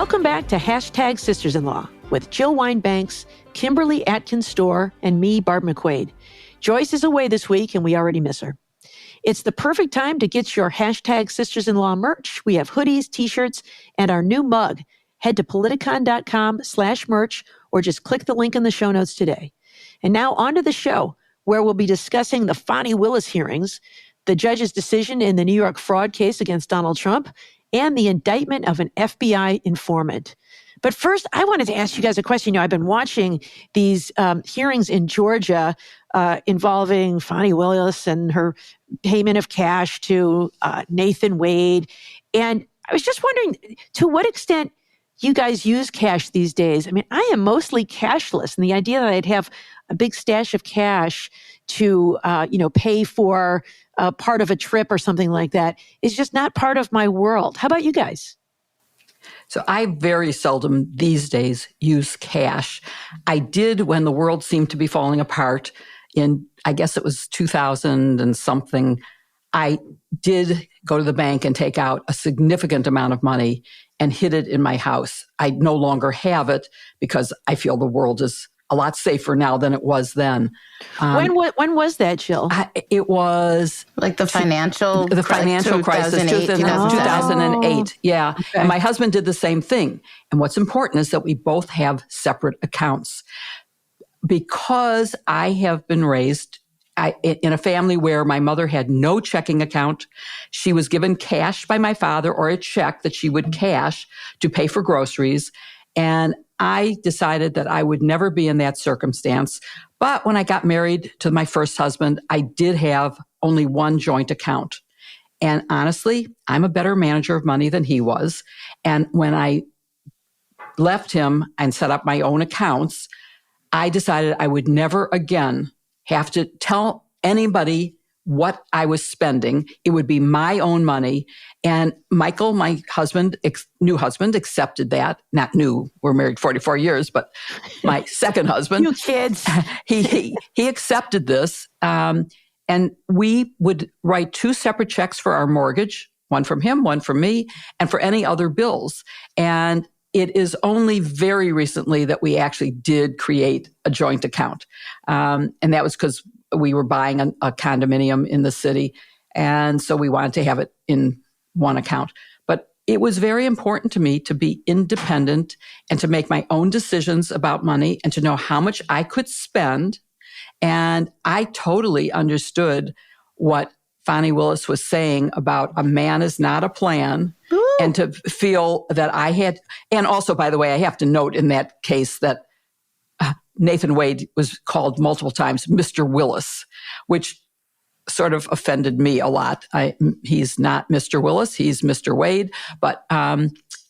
Welcome back to Hashtag Sisters-in-Law with Jill Wine-Banks, Kimberly Atkins-Storr, and me, Barb McQuade. Joyce is away this week, and we already miss her. It's the perfect time to get your Hashtag Sisters-in-Law merch. We have hoodies, t-shirts, and our new mug. Head to politicon.com/merch or just click the link in the show notes today. And now on to the show, where we'll be discussing the Fani Willis hearings, the judge's decision in the New York fraud case against Donald Trump, and the indictment of an FBI informant. But first, I wanted to ask you guys a question. You know, I've been watching these hearings in Georgia involving Fani Willis and her payment of cash to Nathan Wade. And I was just wondering, to what extent you guys use cash these days? I mean, I am mostly cashless, and the idea that I'd have a big stash of cash to, pay for part of a trip or something like that is just not part of my world. How about you guys? So I very seldom these days use cash. I did when the world seemed to be falling apart in, I guess it was 2000 and something. I did go to the bank and take out a significant amount of money and hid it in my house. I no longer have it because I feel the world is a lot safer now than it was then. When was that, Jill? It was like the financial crisis, 2008. Yeah. Okay. And my husband did the same thing. And what's important is that we both have separate accounts. Because I have been raised in a family where my mother had no checking account. She was given cash by my father or a check that she would cash to pay for groceries. And I decided that I would never be in that circumstance. But when I got married to my first husband, I did have only one joint account. And honestly, I'm a better manager of money than he was. And when I left him and set up my own accounts, I decided I would never again have to tell anybody what I was spending. It would be my own money. And Michael, my husband, new husband, accepted that. Not new, we're married 44 years, but my second husband. You kids. He accepted this. And we would write two separate checks for our mortgage, one from him, one from me, and for any other bills. And it is only very recently that we actually did create a joint account. And that was because we were buying a condominium in the city. And so we wanted to have it in one account. But it was very important to me to be independent and to make my own decisions about money and to know how much I could spend. And I totally understood what Fani Willis was saying about a man is not a plan. Ooh. And to feel that I had, and also, by the way, I have to note in that case that Nathan Wade was called multiple times Mr. Willis, which sort of offended me a lot. He's not Mr. Willis, he's Mr. Wade. But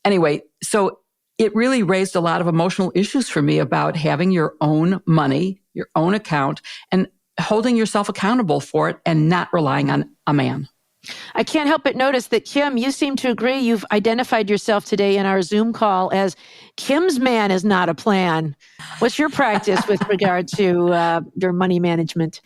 anyway, so it really raised a lot of emotional issues for me about having your own money, your own account, and holding yourself accountable for it and not relying on a man. I can't help but notice that, Kim, you seem to agree. You've identified yourself today in our Zoom call as Kim's man is not a plan. What's your practice with regard to your money management?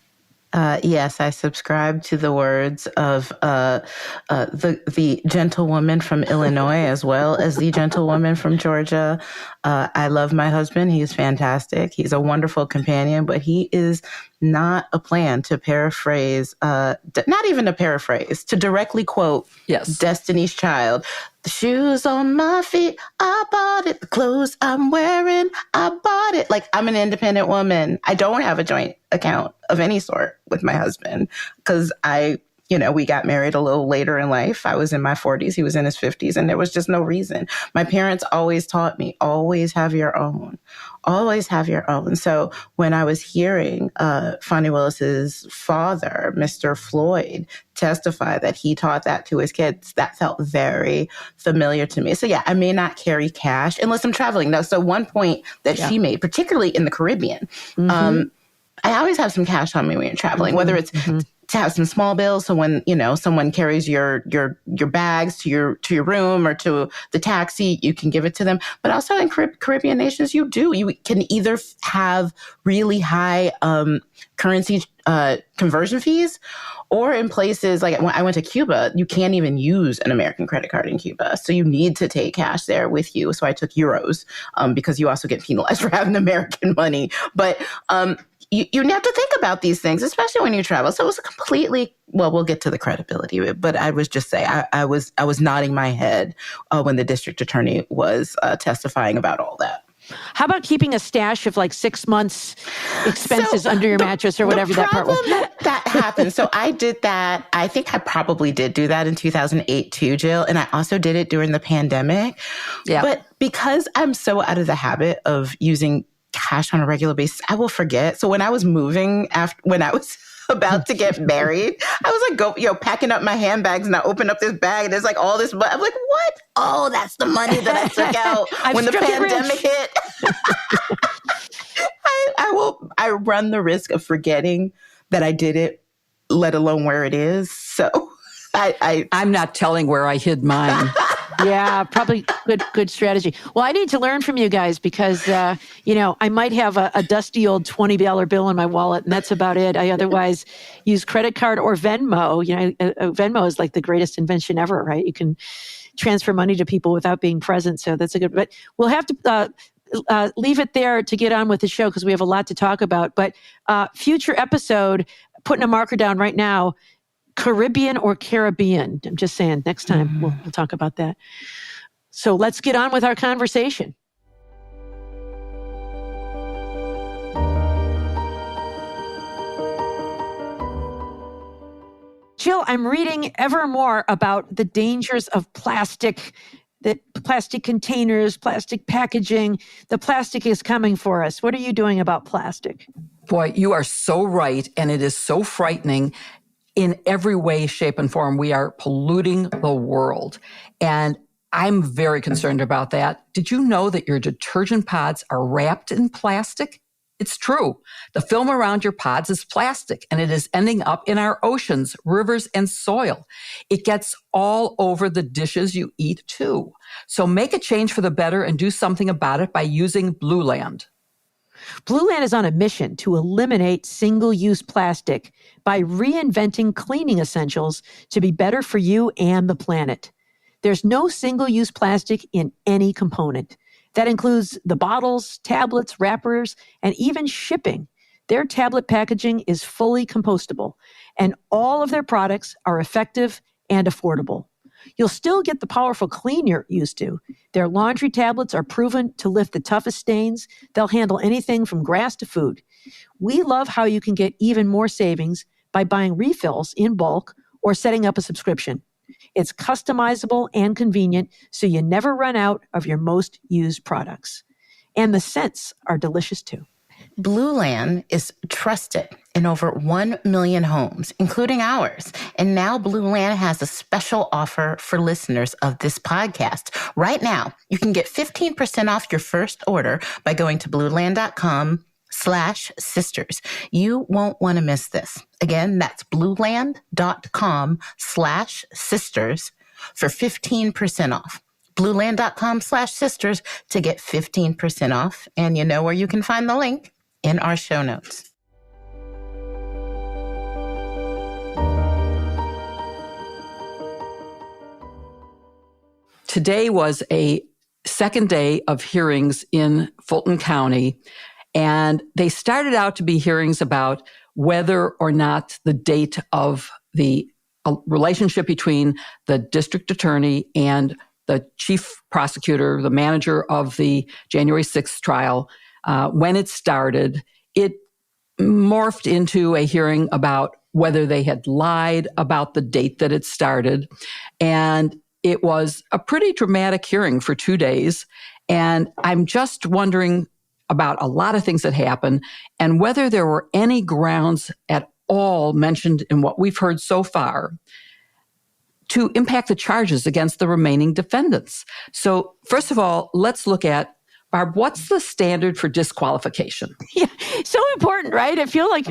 Yes, I subscribe to the words of the gentlewoman from Illinois as well as the gentlewoman from Georgia. I love my husband. He's fantastic. He's a wonderful companion, but he is not a plan, to paraphrase, not even a paraphrase, to directly quote Destiny's Child. The shoes on my feet, I bought it. The clothes I'm wearing, I bought it. Like, I'm an independent woman. I don't have a joint account of any sort with my husband because we got married a little later in life. I was in my 40s. He was in his 50s. And there was just no reason. My parents always taught me, always have your own. Always have your own. So when I was hearing Fani Willis's father, Mr. Floyd, testify that he taught that to his kids, that felt very familiar to me. So yeah, I may not carry cash unless I'm traveling. No, so one point that she made, particularly in the Caribbean, I always have some cash on me when you're traveling, whether it's to have some small bills. So when, someone carries your bags to your room or to the taxi, you can give it to them. But also in Caribbean nations, you can either have really high currency conversion fees, or in places like when I went to Cuba, you can't even use an American credit card in Cuba. So you need to take cash there with you. So I took euros because you also get penalized for having American money. But you have to think about these things, especially when you travel. So it was a completely, well, we'll get to the credibility of it, but I was just saying, I was nodding my head when the district attorney was testifying about all that. How about keeping a stash of like 6 months expenses under your mattress or whatever that part was? That happened. So I did that. I think I probably did do that in 2008 too, Jill. And I also did it during the pandemic. Yeah. But because I'm so out of the habit of using cash on a regular basis, I will forget. So when I was moving when I was about to get married, I was like, packing up my handbags, and I opened up this bag and there's like all this money. I'm like, what? Oh, that's the money that I took out when the pandemic hit. I run the risk of forgetting that I did it, let alone where it is. So I'm not telling where I hid mine. Yeah, probably good strategy. Well, I need to learn from you guys because, I might have a dusty old $20 bill in my wallet, and that's about it. I otherwise use credit card or Venmo. Venmo is like the greatest invention ever, right? You can transfer money to people without being present. So that's but we'll have to leave it there to get on with the show because we have a lot to talk about. But future episode, putting a marker down right now, Caribbean or Caribbean. I'm just saying, next time we'll talk about that. So let's get on with our conversation. Jill, I'm reading ever more about the dangers of plastic, the plastic containers, plastic packaging. The plastic is coming for us. What are you doing about plastic? Boy, you are so right. And it is so frightening. In every way, shape, and form, we are polluting the world. And I'm very concerned about that. Did you know that your detergent pods are wrapped in plastic? It's true. The film around your pods is plastic, and it is ending up in our oceans, rivers, and soil. It gets all over the dishes you eat, too. So make a change for the better and do something about it by using Blueland. Blueland is on a mission to eliminate single-use plastic by reinventing cleaning essentials to be better for you and the planet. There's no single-use plastic in any component. That includes the bottles, tablets, wrappers, and even shipping. Their tablet packaging is fully compostable, and all of their products are effective and affordable. You'll still get the powerful clean you're used to. Their laundry tablets are proven to lift the toughest stains. They'll handle anything from grass to food. We love how you can get even more savings by buying refills in bulk or setting up a subscription. It's customizable and convenient, so you never run out of your most used products. And the scents are delicious too. Blueland is trusted in over 1 million homes, including ours. And now Blueland has a special offer for listeners of this podcast. Right now, you can get 15% off your first order by going to blueland.com/sisters. You won't want to miss this. Again, that's blueland.com/sisters for 15% off. Blueland.com/sisters to get 15% off. And you know where you can find the link in our show notes. Today was a second day of hearings in Fulton County, and they started out to be hearings about whether or not the date of the relationship between the district attorney and the chief prosecutor, the manager of the January 6th trial, when it started, it morphed into a hearing about whether they had lied about the date that it started. And it was a pretty dramatic hearing for 2 days. And I'm just wondering about a lot of things that happened and whether there were any grounds at all mentioned in what we've heard so far to impact the charges against the remaining defendants. So first of all, let's look at Barb, what's the standard for disqualification? Yeah, so important, right? I feel like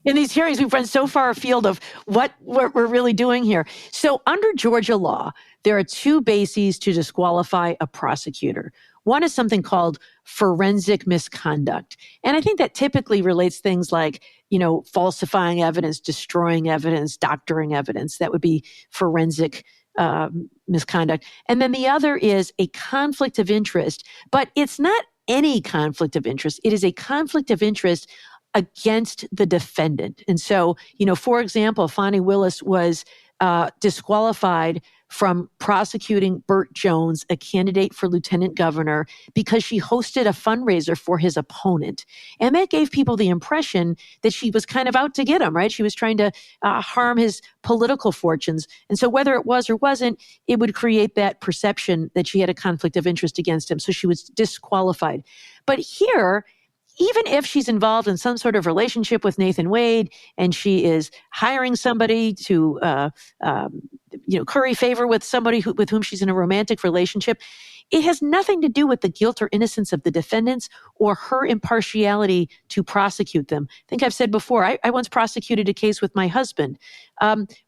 in these hearings, we've run so far afield of what we're really doing here. So under Georgia law, there are two bases to disqualify a prosecutor. One is something called forensic misconduct. And I think that typically relates things like, falsifying evidence, destroying evidence, doctoring evidence. That would be forensic misconduct. And then the other is a conflict of interest, but it's not any conflict of interest. It is a conflict of interest against the defendant. And so, for example, Fani Willis was disqualified from prosecuting Burt Jones, a candidate for lieutenant governor, because she hosted a fundraiser for his opponent. And that gave people the impression that she was kind of out to get him, right? She was trying to harm his political fortunes. And so whether it was or wasn't, it would create that perception that she had a conflict of interest against him. So she was disqualified. But here, even if she's involved in some sort of relationship with Nathan Wade and she is hiring somebody to curry favor with somebody with whom she's in a romantic relationship, it has nothing to do with the guilt or innocence of the defendants or her impartiality to prosecute them. I think I've said before, I once prosecuted a case with my husband.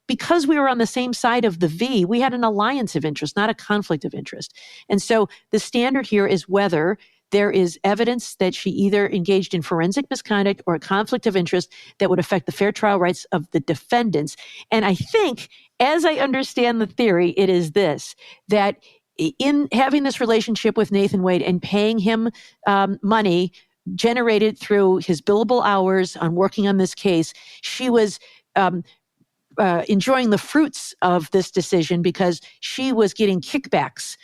Because we were on the same side of the V, we had an alliance of interest, not a conflict of interest. And so the standard here is whether there is evidence that she either engaged in forensic misconduct or a conflict of interest that would affect the fair trial rights of the defendants. And I think, as I understand the theory, it is this, that in having this relationship with Nathan Wade and paying him money generated through his billable hours on working on this case, she was enjoying the fruits of this decision because she was getting kickbacks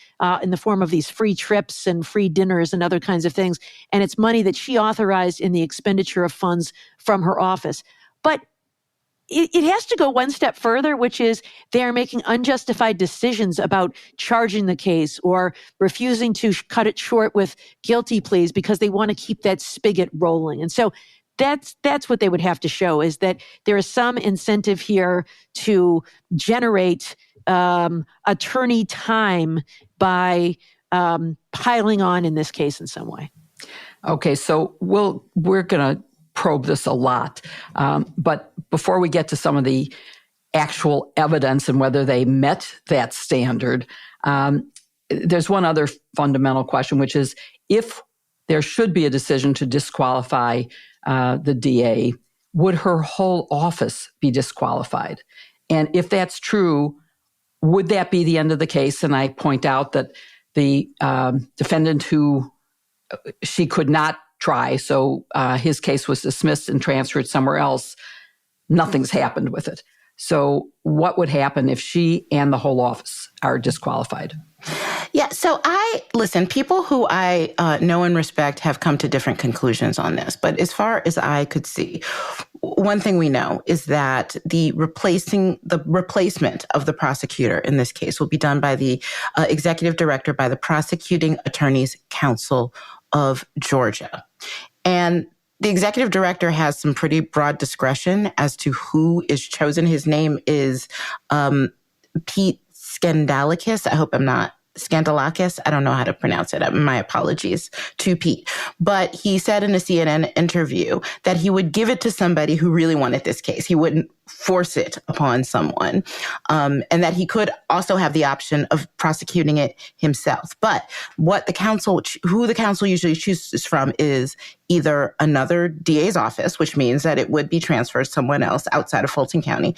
in the form of these free trips and free dinners and other kinds of things. And it's money that she authorized in the expenditure of funds from her office. But it has to go one step further, which is they are making unjustified decisions about charging the case or refusing to cut it short with guilty pleas because they want to keep that spigot rolling. And so that's what they would have to show, is that there is some incentive here to generate attorney time by piling on in this case in some way. Okay, so we're going to probe this a lot. But before we get to some of the actual evidence and whether they met that standard, there's one other fundamental question, which is if there should be a decision to disqualify the DA, would her whole office be disqualified? And if that's true, would that be the end of the case? And I point out that the defendant who she could not try, so his case was dismissed and transferred somewhere else, nothing's happened with it. So what would happen if she and the whole office are disqualified? Yeah, so people who I know and respect have come to different conclusions on this. But as far as I could see, one thing we know is that the replacement of the prosecutor in this case will be done by the executive director, by the Prosecuting Attorneys Council of Georgia. And the executive director has some pretty broad discretion as to who is chosen. His name is Pete Skandalakis. I hope I'm not Skandalakis. I don't know how to pronounce it. My apologies to Pete. But he said in a CNN interview that he would give it to somebody who really wanted this case. He wouldn't force it upon someone. And that he could also have the option of prosecuting it himself. But who the council usually chooses from is either another DA's office, which means that it would be transferred to someone else outside of Fulton County.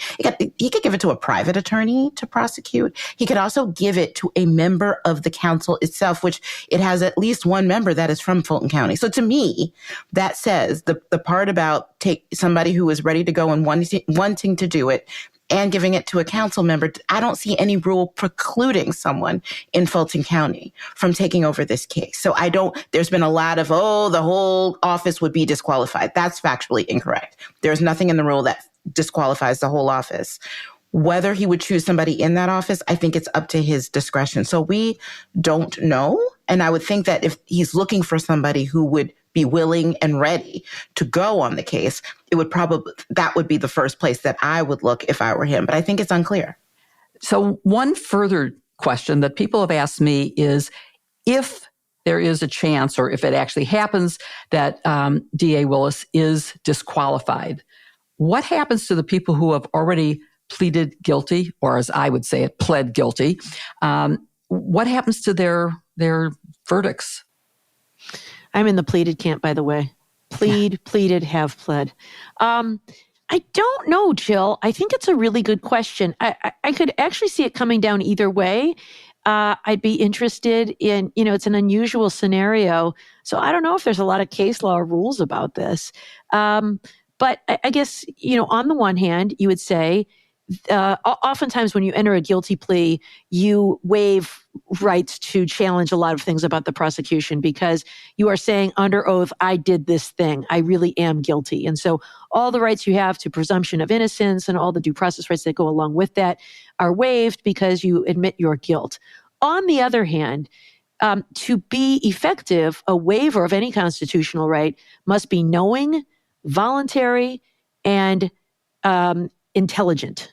He could give it to a private attorney to prosecute. He could also give it to a member of the council itself, which it has at least one member that is from Fulton County. So to me, that says the part about take somebody who is ready to go and wanting to do it and giving it to a council member, I don't see any rule precluding someone in Fulton County from taking over this case. So there's been a lot of, the whole office would be disqualified. That's factually incorrect. There's nothing in the rule that disqualifies the whole office. Whether he would choose somebody in that office, I think it's up to his discretion. So we don't know. And I would think that if he's looking for somebody who would be willing and ready to go on the case, that would be the first place that I would look if I were him. But I think it's unclear. So one further question that people have asked me is, if there is a chance, or if it actually happens, that DA Willis is disqualified, what happens to the people who have already pleaded guilty, or as I would say it, pled guilty? What happens to their verdicts? I'm in the pleaded camp, by the way. Pleaded, have pled. I don't know, Jill. I think it's a really good question. I could actually see it coming down either way. I'd be interested in, it's an unusual scenario. So I don't know if there's a lot of case law or rules about this. But I guess, on the one hand, you would say, oftentimes when you enter a guilty plea, you waive rights to challenge a lot of things about the prosecution because you are saying under oath, I did this thing. I really am guilty. And so all the rights you have to presumption of innocence and all the due process rights that go along with that are waived because you admit your guilt. On the other hand, to be effective, a waiver of any constitutional right must be knowing, voluntary, and intelligent.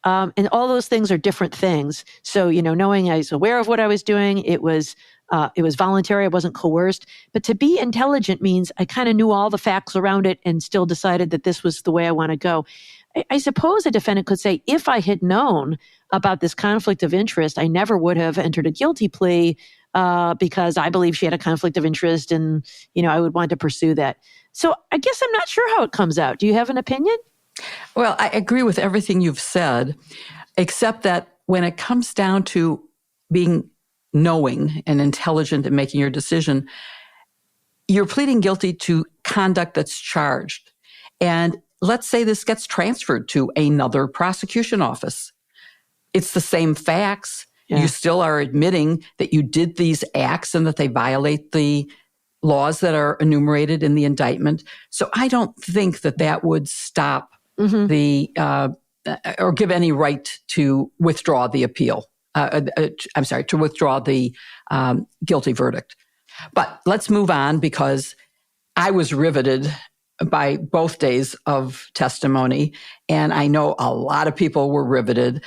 And all those things are different things. So, knowing I was aware of what I was doing, it was voluntary. I wasn't coerced. But to be intelligent means I kind of knew all the facts around it and still decided that this was the way I want to go. I suppose a defendant could say, if I had known about this conflict of interest, I never would have entered a guilty plea because I believe she had a conflict of interest and, I would want to pursue that. So I guess I'm not sure how it comes out. Do you have an opinion? Well, I agree with everything you've said, except that when it comes down to being knowing and intelligent in making your decision, you're pleading guilty to conduct that's charged. And let's say this gets transferred to another prosecution office. It's the same facts. Yeah. You still are admitting that you did these acts and that they violate the laws that are enumerated in the indictment. So I don't think that would stop the or give any right to withdraw the appeal. To withdraw the guilty verdict. But let's move on because I was riveted by both days of testimony, and I know a lot of people were riveted,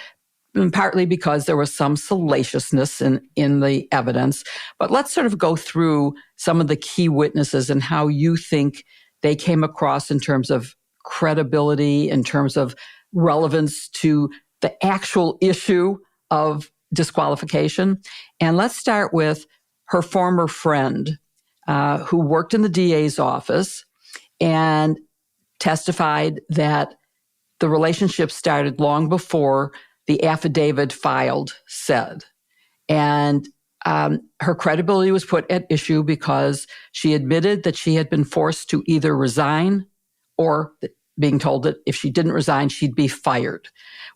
partly because there was some salaciousness in the evidence. But let's sort of go through some of the key witnesses and how you think they came across in terms of credibility, in terms of relevance to the actual issue of disqualification. And let's start with her former friend who worked in the DA's office and testified that the relationship started long before the affidavit filed said. And her credibility was put at issue because she admitted that she had been forced to either resign or being told that if she didn't resign, she'd be fired,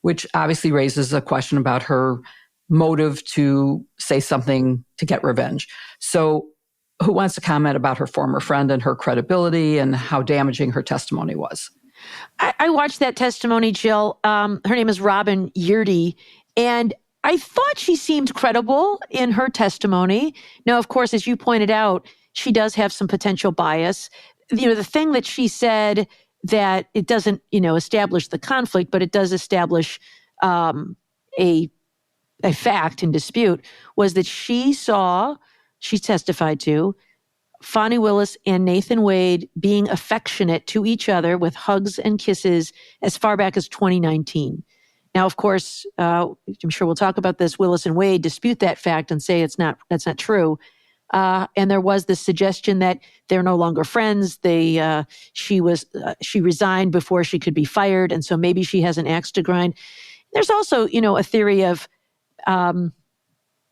which obviously raises a question about her motive to say something to get revenge. So who wants to comment about her former friend and her credibility and how damaging her testimony was? I watched that testimony, Jill. Her name is Robin Yurdy, and I thought she seemed credible in her testimony. Now, of course, as you pointed out, she does have some potential bias. The thing that she said that it doesn't, establish the conflict, but it does establish a fact in dispute was that she testified to Fani Willis and Nathan Wade being affectionate to each other with hugs and kisses as far back as 2019. Now, of course, I'm sure we'll talk about this. Willis and Wade dispute that fact and say that's not true. And there was this suggestion that they're no longer friends. She resigned before she could be fired, and so maybe she has an axe to grind. There's also, a theory of,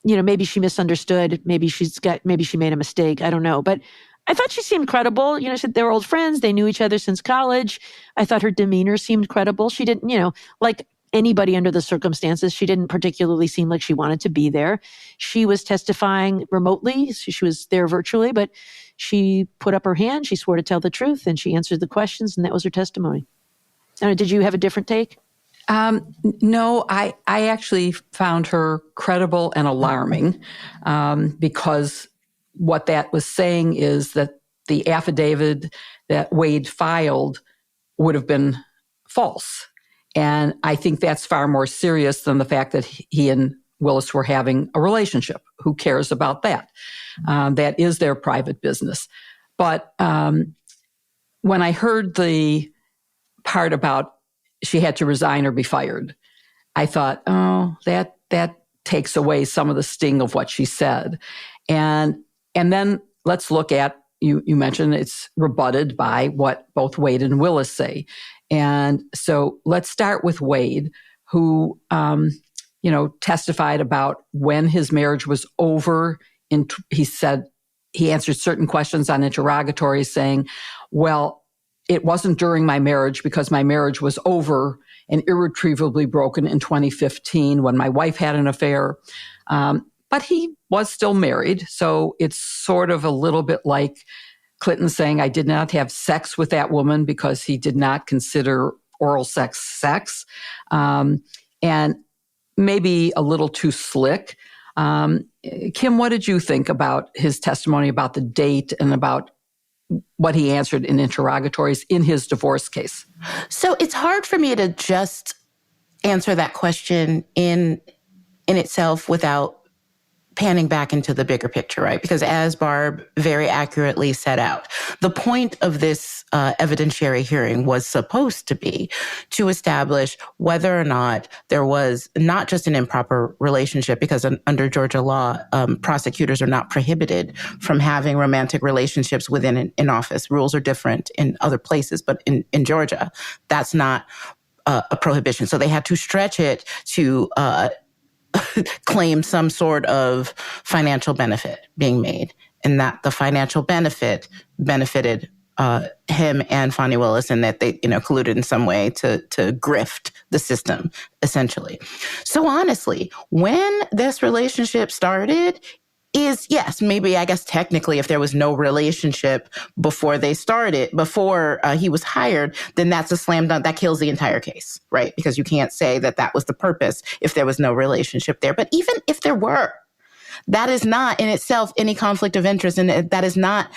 maybe she misunderstood. Maybe she made a mistake. I don't know. But I thought she seemed credible. She said they were old friends. They knew each other since college. I thought her demeanor seemed credible. She didn't, like anybody under the circumstances, she didn't particularly seem like she wanted to be there. She was testifying remotely. She was there virtually, but she put up her hand. She swore to tell the truth, and she answered the questions, and that was her testimony. Did you have a different take? No, I actually found her credible and alarming because what that was saying is that the affidavit that Wade filed would have been false. And I think that's far more serious than the fact that he and Willis were having a relationship, who cares about that? That is their private business. But when I heard the part about she had to resign or be fired, I thought, oh, that takes away some of the sting of what she said. And then let's look at, you mentioned it's rebutted by what both Wade and Willis say. And so let's start with Wade, who, testified about when his marriage was over. He said he answered certain questions on interrogatories saying, well, it wasn't during my marriage because my marriage was over and irretrievably broken in 2015 when my wife had an affair. But he was still married. So it's sort of a little bit like Clinton saying, I did not have sex with that woman because he did not consider oral sex. And maybe a little too slick. Kim, what did you think about his testimony about the date and about what he answered in interrogatories in his divorce case? So it's hard for me to just answer that question in itself without panning back into the bigger picture, right? Because as Barb very accurately set out, the point of this evidentiary hearing was supposed to be to establish whether or not there was not just an improper relationship, because under Georgia law, prosecutors are not prohibited from having romantic relationships within an office. Rules are different in other places, but in Georgia, that's not a prohibition. So they had to stretch it to claim some sort of financial benefit being made, and that the financial benefit benefited him and Fani Willis, and that they, colluded in some way to grift the system, essentially. So honestly, when this relationship started is, yes, maybe, I guess technically if there was no relationship before they started, before he was hired, then that's a slam dunk. That kills the entire case, right? Because you can't say that was the purpose if there was no relationship there. But even if there were, that is not in itself any conflict of interest, and that is not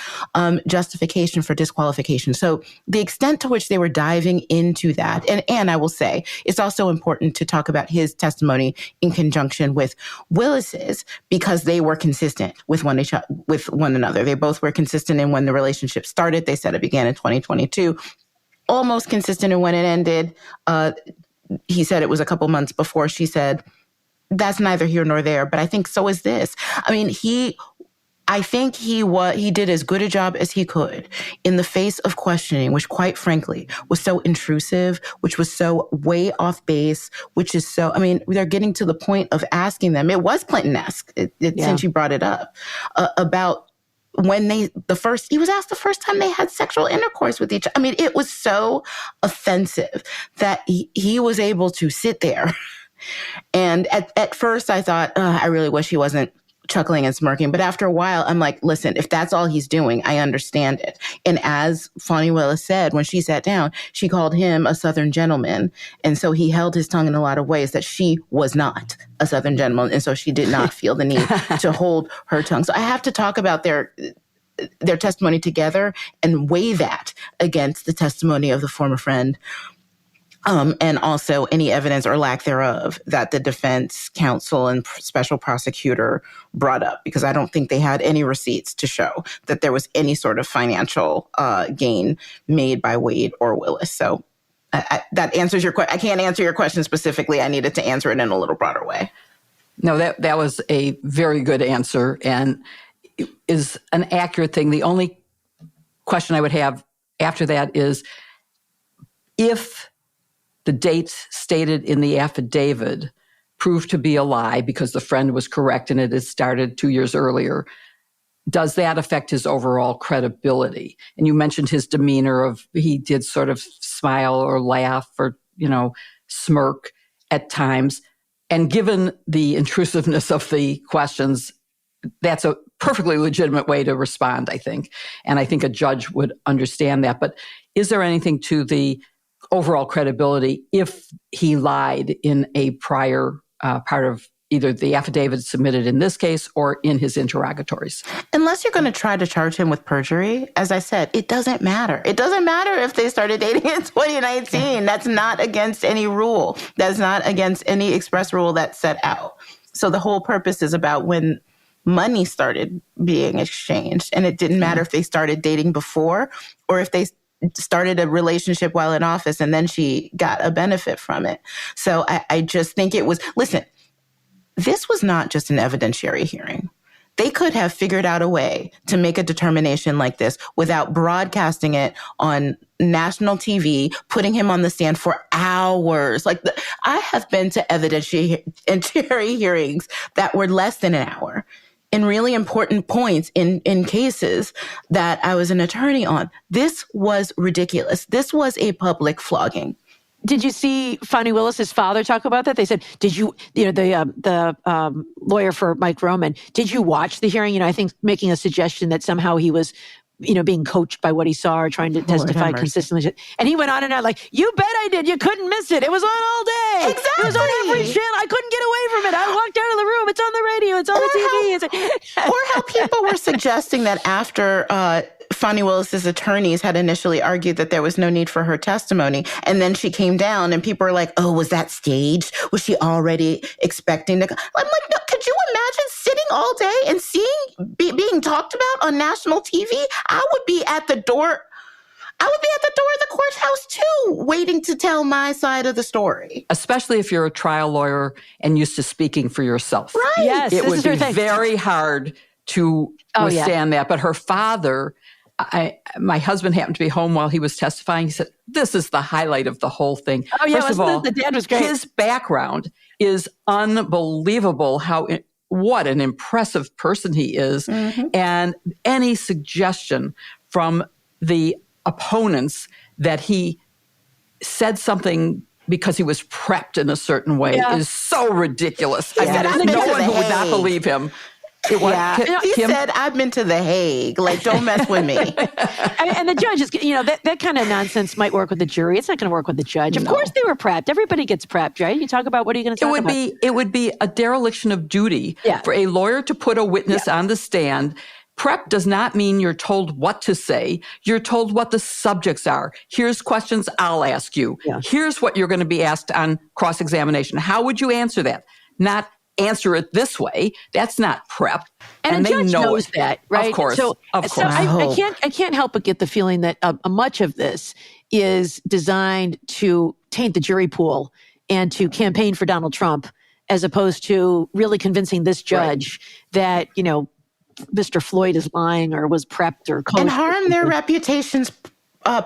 justification for disqualification. So the extent to which they were diving into that, and I will say, it's also important to talk about his testimony in conjunction with Willis's, because they were consistent with one another. They both were consistent in when the relationship started. They said it began in 2022, almost consistent in when it ended. He said it was a couple months before. She said, that's neither here nor there, but I think so is this. I mean, I think he did as good a job as he could in the face of questioning, which quite frankly was so intrusive, which was so way off base, which is so, I mean, they're getting to the point of asking them. It was Clinton-esque, since you brought it up, about when he was asked the first time they had sexual intercourse with each other. I mean, it was so offensive that he was able to sit there. And at first I thought, I really wish he wasn't chuckling and smirking. But after a while, I'm like, listen, if that's all he's doing, I understand it. And as Fani Willis said, when she sat down, she called him a Southern gentleman. And so he held his tongue in a lot of ways that she was not a Southern gentleman. And so she did not feel the need to hold her tongue. So I have to talk about their testimony together and weigh that against the testimony of the former friend. And also any evidence or lack thereof that the defense counsel and special prosecutor brought up, because I don't think they had any receipts to show that there was any sort of financial gain made by Wade or Willis. So that answers your question. I can't answer your question specifically. I needed to answer it in a little broader way. No, that was a very good answer and is an accurate thing. The only question I would have after that is, if the dates stated in the affidavit proved to be a lie because the friend was correct and it had started 2 years earlier, does that affect his overall credibility? And you mentioned his demeanor of, he did sort of smile or laugh or, smirk at times. And given the intrusiveness of the questions, that's a perfectly legitimate way to respond, I think. And I think a judge would understand that. But is there anything to the overall credibility if he lied in a prior part of either the affidavit submitted in this case or in his interrogatories? Unless you're going to try to charge him with perjury, as I said, it doesn't matter. It doesn't matter if they started dating in 2019. That's not against any rule. That's not against any express rule that's set out. So the whole purpose is about when money started being exchanged. And it didn't matter if they started dating before or if they started a relationship while in office and then she got a benefit from it. So I just think it was, listen, this was not just an evidentiary hearing. They could have figured out a way to make a determination like this without broadcasting it on national TV, putting him on the stand for hours. I have been to evidentiary hearings that were less than an hour in really important points in cases that I was an attorney on. This was ridiculous. This was a public flogging. Did you see Fani Willis's father talk about that? They said, did you, the lawyer for Mike Roman, did you watch the hearing? I think making a suggestion that somehow he was, being coached by what he saw or trying to testify consistently. And he went on and on like, you bet I did. You couldn't miss it. It was on all day. Exactly. It was on every channel. I couldn't get away from it. I walked out of the room. It's on the radio. It's on the TV. Or how people were suggesting that after Fani Willis's attorneys had initially argued that there was no need for her testimony. And then she came down and people were like, oh, was that staged? Was she already expecting to? I'm like, no, could you imagine sitting all day and being talked about on national TV? I would be at the door. I would be at the door of the courthouse too, waiting to tell my side of the story. Especially if you're a trial lawyer and used to speaking for yourself. Right. Yes, it would be very hard to withstand that. But her father, my husband happened to be home while he was testifying. He said, this is the highlight of the whole thing. Oh, yeah. First of all, the dad was great. His background is unbelievable. What an impressive person he is. Mm-hmm. And any suggestion from the opponents that he said something because he was prepped in a certain way is so ridiculous. No one who would not believe him. He said, I've been to The Hague. Don't mess with me. and the judge is, that kind of nonsense might work with the jury. It's not going to work with the judge. Of course they were prepped. Everybody gets prepped, right? You talk about what are you going to talk about? It would be a dereliction of duty for a lawyer to put a witness on the stand. Prep does not mean you're told what to say. You're told what the subjects are. Here's questions I'll ask you. Yeah. Here's what you're going to be asked on cross-examination. How would you answer that? Not answer it this way. That's not prep. And a judge knows that, right? Of course. So I can't help but get the feeling that much of this is designed to taint the jury pool and to campaign for Donald Trump, as opposed to really convincing this judge that, Mr. Floyd is lying or was prepped or coached. And harm their reputations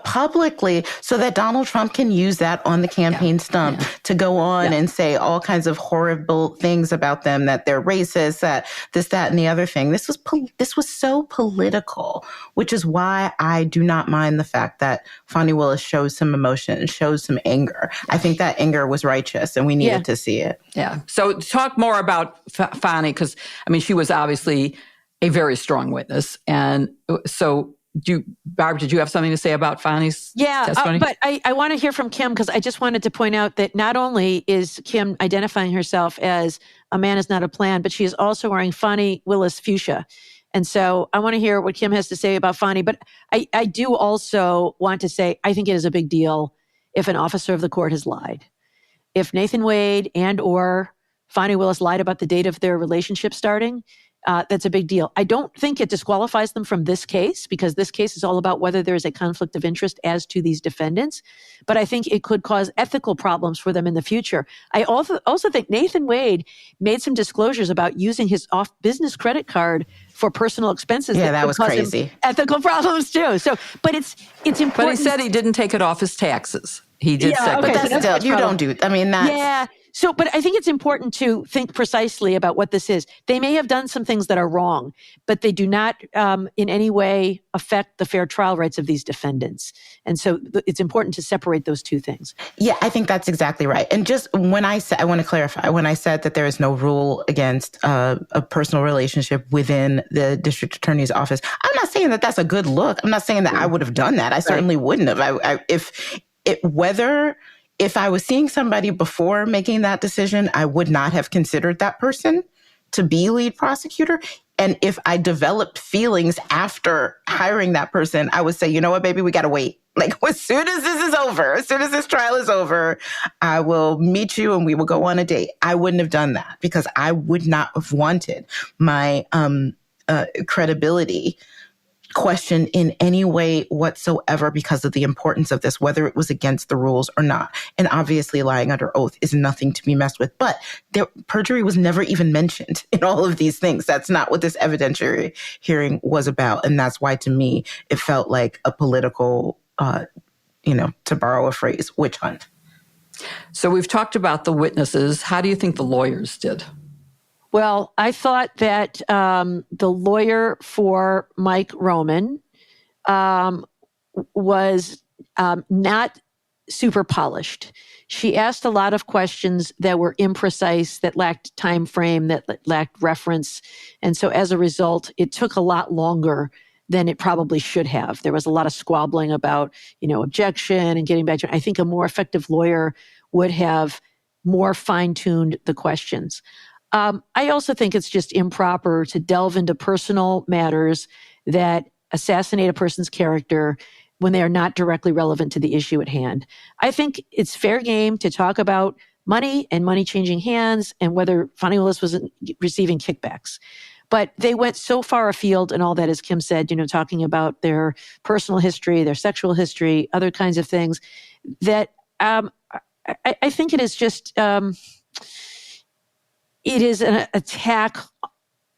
publicly so that Donald Trump can use that on the campaign stump to go on and say all kinds of horrible things about them, that they're racist, that this, that, and the other thing. This was so political, which is why I do not mind the fact that Fani Willis shows some emotion and shows some anger. I think that anger was righteous and we needed to see it. Yeah. So talk more about Fani, because, she was obviously a very strong witness. And so Barb, did you have something to say about Fani's testimony? But I want to hear from Kim, because I just wanted to point out that not only is Kim identifying herself as a man is not a plan, but she is also wearing Fani Willis fuchsia. And so I want to hear what Kim has to say about Fani. But I do also want to say, I think it is a big deal if an officer of the court has lied. If Nathan Wade and or Fani Willis lied about the date of their relationship starting, that's a big deal. I don't think it disqualifies them from this case, because this case is all about whether there is a conflict of interest as to these defendants. But I think it could cause ethical problems for them in the future. I also think Nathan Wade made some disclosures about using his off-business credit card for personal expenses. Yeah, that was crazy. Ethical problems too. So, but it's important. But he said he didn't take it off his taxes. He did say, but that's still, you don't do. That's So, but I think it's important to think precisely about what this is. They may have done some things that are wrong, but they do not in any way affect the fair trial rights of these defendants. And so it's important to separate those two things. Yeah, I think that's exactly right. And just when I want to clarify, when I said that there is no rule against a personal relationship within the district attorney's office, I'm not saying that that's a good look. I'm not saying that I would have done that. I certainly wouldn't have. If I was seeing somebody before making that decision, I would not have considered that person to be lead prosecutor. And if I developed feelings after hiring that person, I would say, you know what, baby, we got to wait. As soon as this is over, as soon as this trial is over. I will meet you and we will go on a date. I wouldn't have done that because I would not have wanted my credibility questioned in any way whatsoever because of the importance of this, whether it was against the rules or not. And obviously lying under oath is nothing to be messed with. But perjury was never even mentioned in all of these things. That's not what this evidentiary hearing was about. And that's why, to me, it felt like a political, to borrow a phrase, witch hunt. So we've talked about the witnesses. How do you think the lawyers did? Well, I thought that the lawyer for Mike Roman was not super polished. She asked a lot of questions that were imprecise, that lacked time frame, that lacked reference. And so as a result, it took a lot longer than it probably should have. There was a lot of squabbling about, objection and getting back to it. I think a more effective lawyer would have more fine-tuned the questions. I also think it's just improper to delve into personal matters that assassinate a person's character when they are not directly relevant to the issue at hand. I think it's fair game to talk about money and money changing hands and whether Fani Willis was receiving kickbacks. But they went so far afield and all that, as Kim said, talking about their personal history, their sexual history, other kinds of things, that I think it is just... it is an attack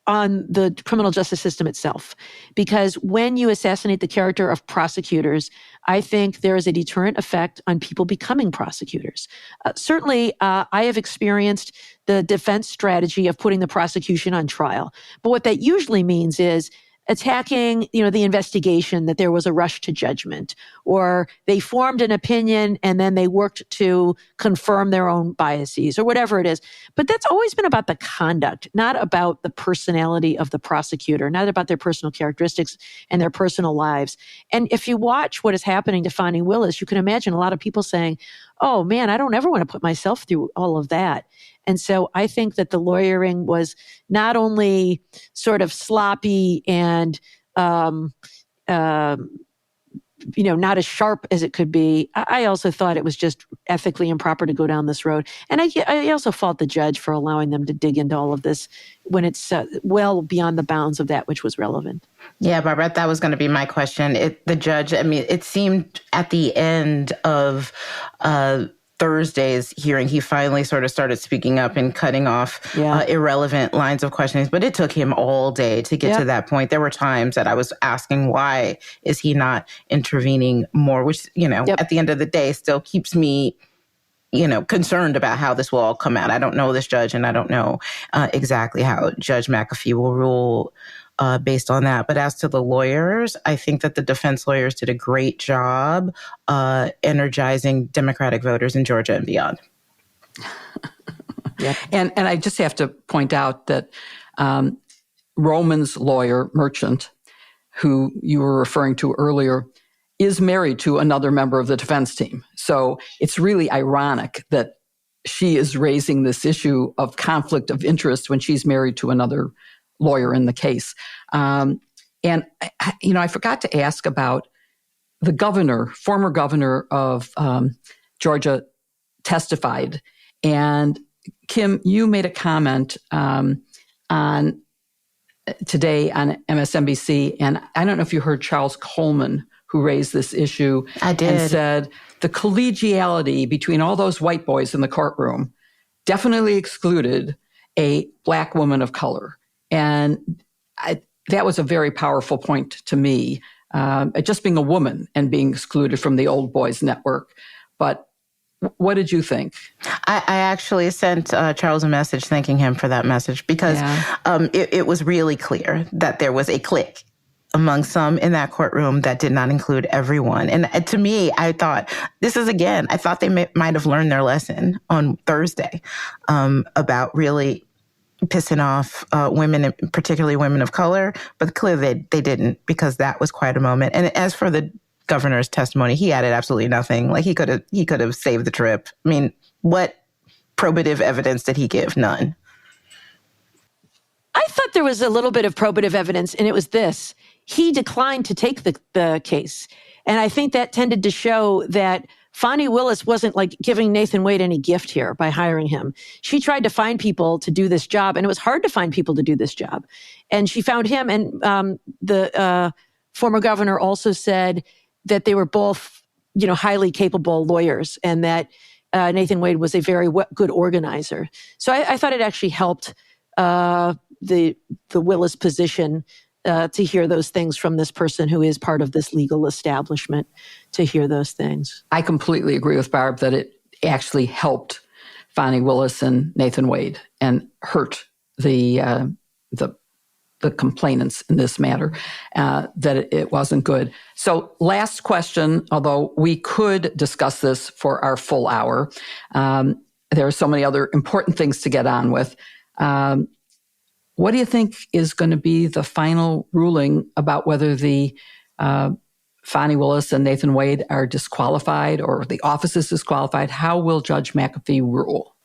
on the criminal justice system itself. Because when you assassinate the character of prosecutors, I think there is a deterrent effect on people becoming prosecutors. Certainly, I have experienced the defense strategy of putting the prosecution on trial. But what that usually means is attacking, the investigation, that there was a rush to judgment, or they formed an opinion and then they worked to confirm their own biases or whatever it is. But that's always been about the conduct, not about the personality of the prosecutor, not about their personal characteristics and their personal lives. And if you watch what is happening to Fani Willis, you can imagine a lot of people saying, oh man, I don't ever want to put myself through all of that. And so I think that the lawyering was not only sort of sloppy and, not as sharp as it could be. I also thought it was just ethically improper to go down this road. And I also fault the judge for allowing them to dig into all of this when it's well beyond the bounds of that which was relevant. Yeah, Barbara, that was going to be my question. The judge, it seemed at the end of Thursday's hearing, he finally sort of started speaking up and cutting off irrelevant lines of questioning. But it took him all day to get to that point. There were times that I was asking, why is he not intervening more? Which, at the end of the day, still keeps me, concerned about how this will all come out. I don't know this judge, and I don't know exactly how Judge McAfee will rule based on that. But as to the lawyers, I think that the defense lawyers did a great job energizing Democratic voters in Georgia and beyond. And I just have to point out that Roman's lawyer, Merchant, who you were referring to earlier, is married to another member of the defense team. So it's really ironic that she is raising this issue of conflict of interest when she's married to another lawyer in the case. And I forgot to ask about the former governor of Georgia testified. And Kim, you made a comment on today on MSNBC, and I don't know if you heard Charles Coleman, who raised this issue. I did. And said the collegiality between all those white boys in the courtroom definitely excluded a Black woman of color. And that was a very powerful point to me, just being a woman and being excluded from the old boys network. But what did you think? I actually sent Charles a message thanking him for that message because it was really clear that there was a clique among some in that courtroom that did not include everyone. And to me, I thought, I thought they might have learned their lesson on Thursday about really pissing off women, particularly women of color, but clearly they didn't, because that was quite a moment. And as for the governor's testimony, he added absolutely nothing. Like he could have saved the trip. I mean, what probative evidence did he give? None. I thought there was a little bit of probative evidence, and it was this. He declined to take the case. And I think that tended to show that Fani Willis wasn't like giving Nathan Wade any gift here by hiring him. She tried to find people to do this job, and it was hard to find people to do this job. And she found him, and the former governor also said that they were both, highly capable lawyers, and that Nathan Wade was a very good organizer. So I thought it actually helped the Willis position to hear those things from this person who is part of this legal establishment, to hear those things. I completely agree with Barb that it actually helped Fani Willis and Nathan Wade and hurt the complainants in this matter, that it wasn't good. So last question, although we could discuss this for our full hour. There are so many other important things to get on with. What do you think is going to be the final ruling about whether the Fani Willis and Nathan Wade are disqualified or the office is disqualified? How will Judge McAfee rule?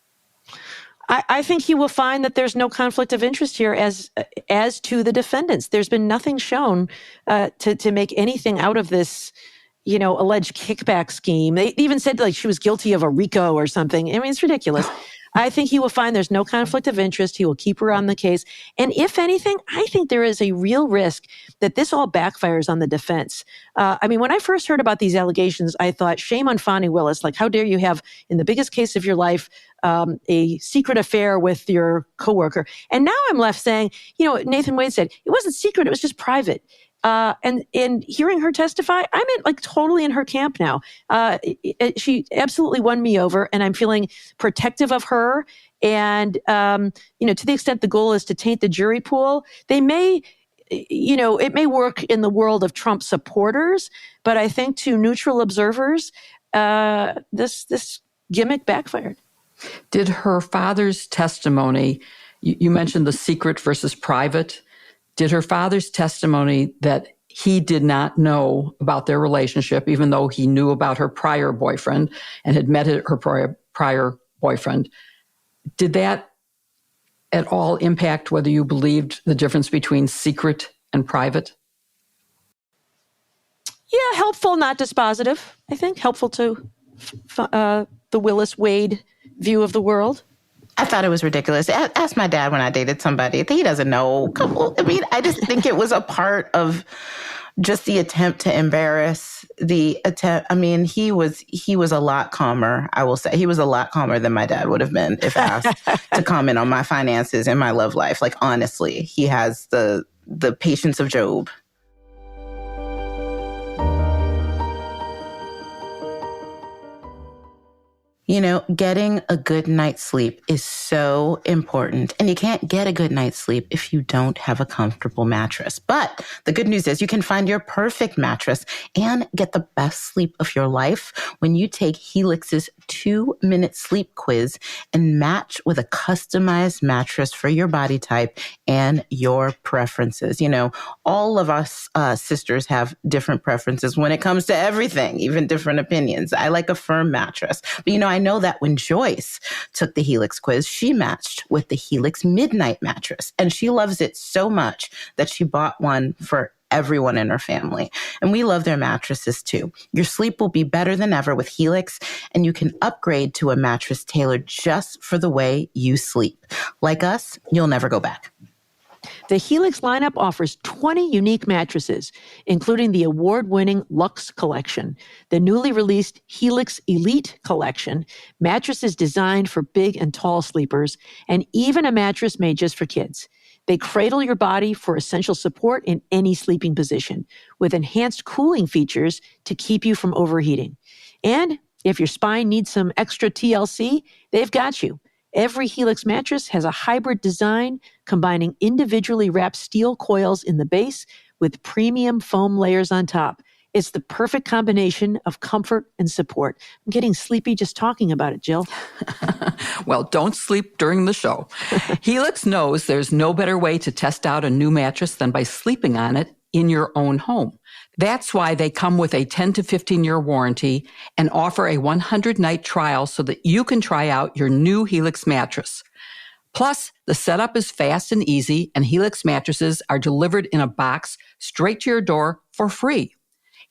I think he will find that there's no conflict of interest here as to the defendants. There's been nothing shown to make anything out of this, alleged kickback scheme. They even said like she was guilty of a RICO or something. I mean, it's ridiculous. I think he will find there's no conflict of interest. He will keep her on the case. And if anything, I think there is a real risk that this all backfires on the defense. When I first heard about these allegations, I thought, shame on Fani Willis. Like, how dare you have, in the biggest case of your life, a secret affair with your coworker. And now I'm left saying, Nathan Wade said, it wasn't secret, it was just private. And hearing her testify, I'm totally in her camp now. She absolutely won me over, and I'm feeling protective of her. And, to the extent the goal is to taint the jury pool, they may, it may work in the world of Trump supporters, but I think to neutral observers, this gimmick backfired. Did her father's testimony, you mentioned the secret versus private, did her father's testimony that he did not know about their relationship, even though he knew about her prior boyfriend and had met her prior boyfriend, did that at all impact whether you believed the difference between secret and private? Yeah, helpful, not dispositive. I think helpful to the Willis-Wade view of the world. I thought it was ridiculous. Ask my dad when I dated somebody. He doesn't know. I just think it was a part of just the attempt to embarrass the attempt. He was a lot calmer, I will say. He was a lot calmer than my dad would have been if asked to comment on my finances and my love life. Like, honestly, he has the patience of Job. Getting a good night's sleep is so important. And you can't get a good night's sleep if you don't have a comfortable mattress. But the good news is you can find your perfect mattress and get the best sleep of your life when you take Helix's 2-minute sleep quiz and match with a customized mattress for your body type and your preferences. All of us sisters have different preferences when it comes to everything, even different opinions. I like a firm mattress. But, I know that when Joyce took the Helix quiz, she matched with the Helix Midnight mattress. And she loves it so much that she bought one for everyone in her family. And we love their mattresses too. Your sleep will be better than ever with Helix, and you can upgrade to a mattress tailored just for the way you sleep. Like us, you'll never go back. The Helix lineup offers 20 unique mattresses, including the award-winning Luxe Collection, the newly released Helix Elite Collection, mattresses designed for big and tall sleepers, and even a mattress made just for kids. They cradle your body for essential support in any sleeping position, with enhanced cooling features to keep you from overheating. And if your spine needs some extra TLC, they've got you. Every Helix mattress has a hybrid design combining individually wrapped steel coils in the base with premium foam layers on top. It's the perfect combination of comfort and support. I'm getting sleepy just talking about it, Jill. Well, don't sleep during the show. Helix knows there's no better way to test out a new mattress than by sleeping on it in your own home. That's why they come with a 10 to 15-year warranty and offer a 100-night trial so that you can try out your new Helix mattress. Plus, the setup is fast and easy, and Helix mattresses are delivered in a box straight to your door for free.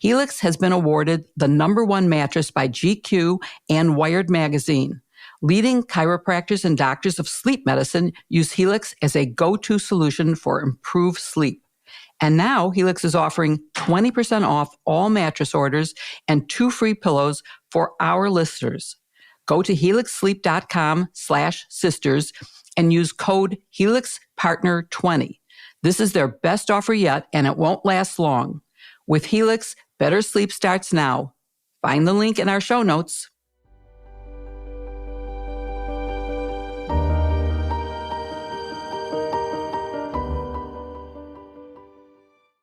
Helix has been awarded the #1 mattress by GQ and Wired magazine. Leading chiropractors and doctors of sleep medicine use Helix as a go-to solution for improved sleep. And now Helix is offering 20% off all mattress orders and 2 free pillows for our listeners. Go to helixsleep.com/sisters and use code HelixPartner20. This is their best offer yet, and it won't last long. With Helix, better sleep starts now. Find the link in our show notes.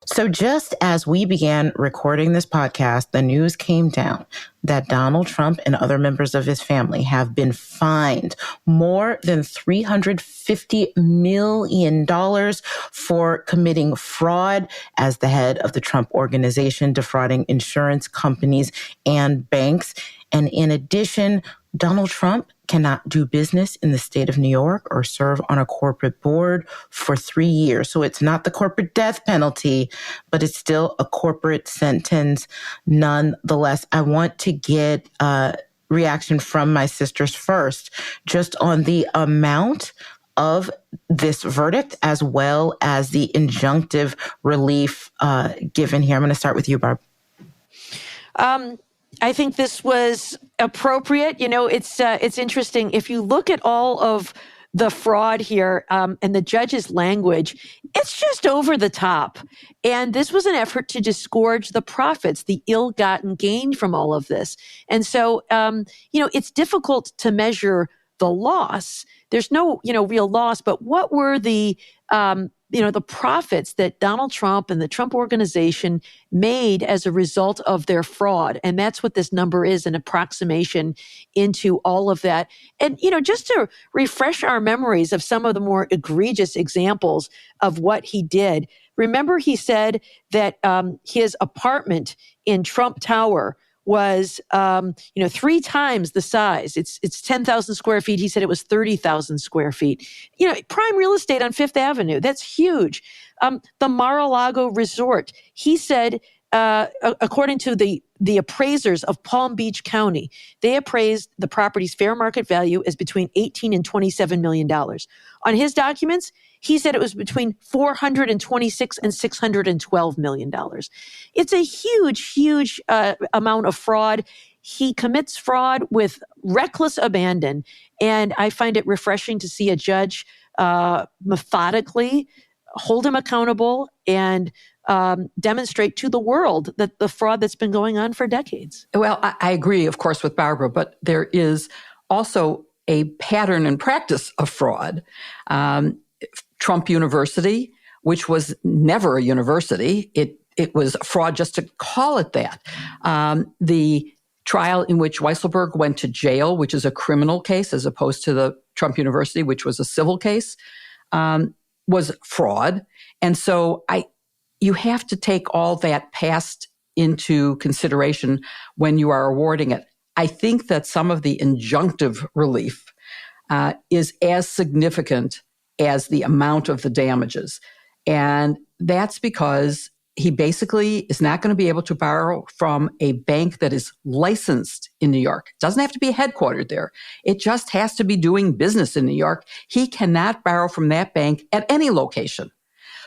So just as we began recording this podcast, the news came down that Donald Trump and other members of his family have been fined more than $350 million for committing fraud as the head of the Trump Organization, defrauding insurance companies and banks. And in addition, Donald Trump cannot do business in the state of New York or serve on a corporate board for 3 years. So it's not the corporate death penalty, but it's still a corporate sentence nonetheless. I want to get a reaction from my sisters first, just on the amount of this verdict, as well as the injunctive relief given here. I'm going to start with you, Barb. I think this was appropriate. You know, it's interesting. If you look at all of the fraud here and the judge's language, it's just over the top. And this was an effort to disgorge the profits, the ill-gotten gain from all of this. And so, it's difficult to measure the loss. There's no, real loss, but what were the profits that Donald Trump and the Trump Organization made as a result of their fraud. And that's what this number is, an approximation into all of that. And, just to refresh our memories of some of the more egregious examples of what he did. Remember, he said that his apartment in Trump Tower was, 3 times the size. It's 10,000 square feet. He said it was 30,000 square feet. Prime real estate on Fifth Avenue. That's huge. The Mar-a-Lago Resort. He said, according to the appraisers of Palm Beach County, they appraised the property's fair market value as between $18 and $27 million. On his documents, he said it was between $426 and $612 million. It's a huge, huge amount of fraud. He commits fraud with reckless abandon. And I find it refreshing to see a judge methodically hold him accountable and demonstrate to the world that the fraud that's been going on for decades. Well, I agree, of course, with Barbara, but there is also a pattern and practice of fraud. Trump University, which was never a university. It was fraud just to call it that. The trial in which Weisselberg went to jail, which is a criminal case, as opposed to the Trump University, which was a civil case, was fraud. And so you have to take all that past into consideration when you are awarding it. I think that some of the injunctive relief is as significant as the amount of the damages. And that's because he basically is not going to be able to borrow from a bank that is licensed in New York. It doesn't have to be headquartered there. It just has to be doing business in New York. He cannot borrow from that bank at any location.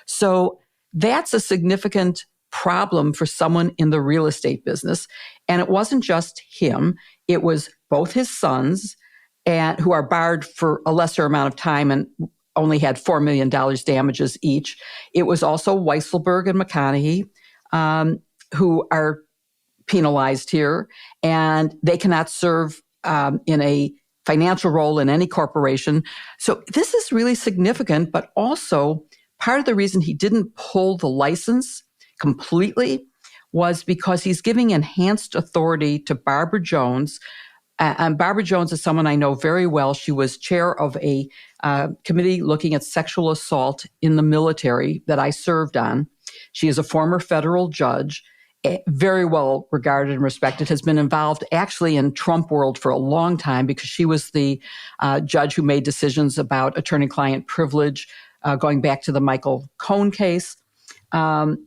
So that's a significant problem for someone in the real estate business. And it wasn't just him. It was both his sons, and who are barred for a lesser amount of time and only had $4 million damages each. It was also Weisselberg and McConaughey, who are penalized here, and they cannot serve in a financial role in any corporation. So this is really significant, but also part of the reason he didn't pull the license completely was because he's giving enhanced authority to Barbara Jones. And Barbara Jones is someone I know very well. She was chair of a committee looking at sexual assault in the military that I served on. She is a former federal judge, very well regarded and respected, has been involved actually in Trump world for a long time because she was the judge who made decisions about attorney-client privilege going back to the Michael Cohen case. And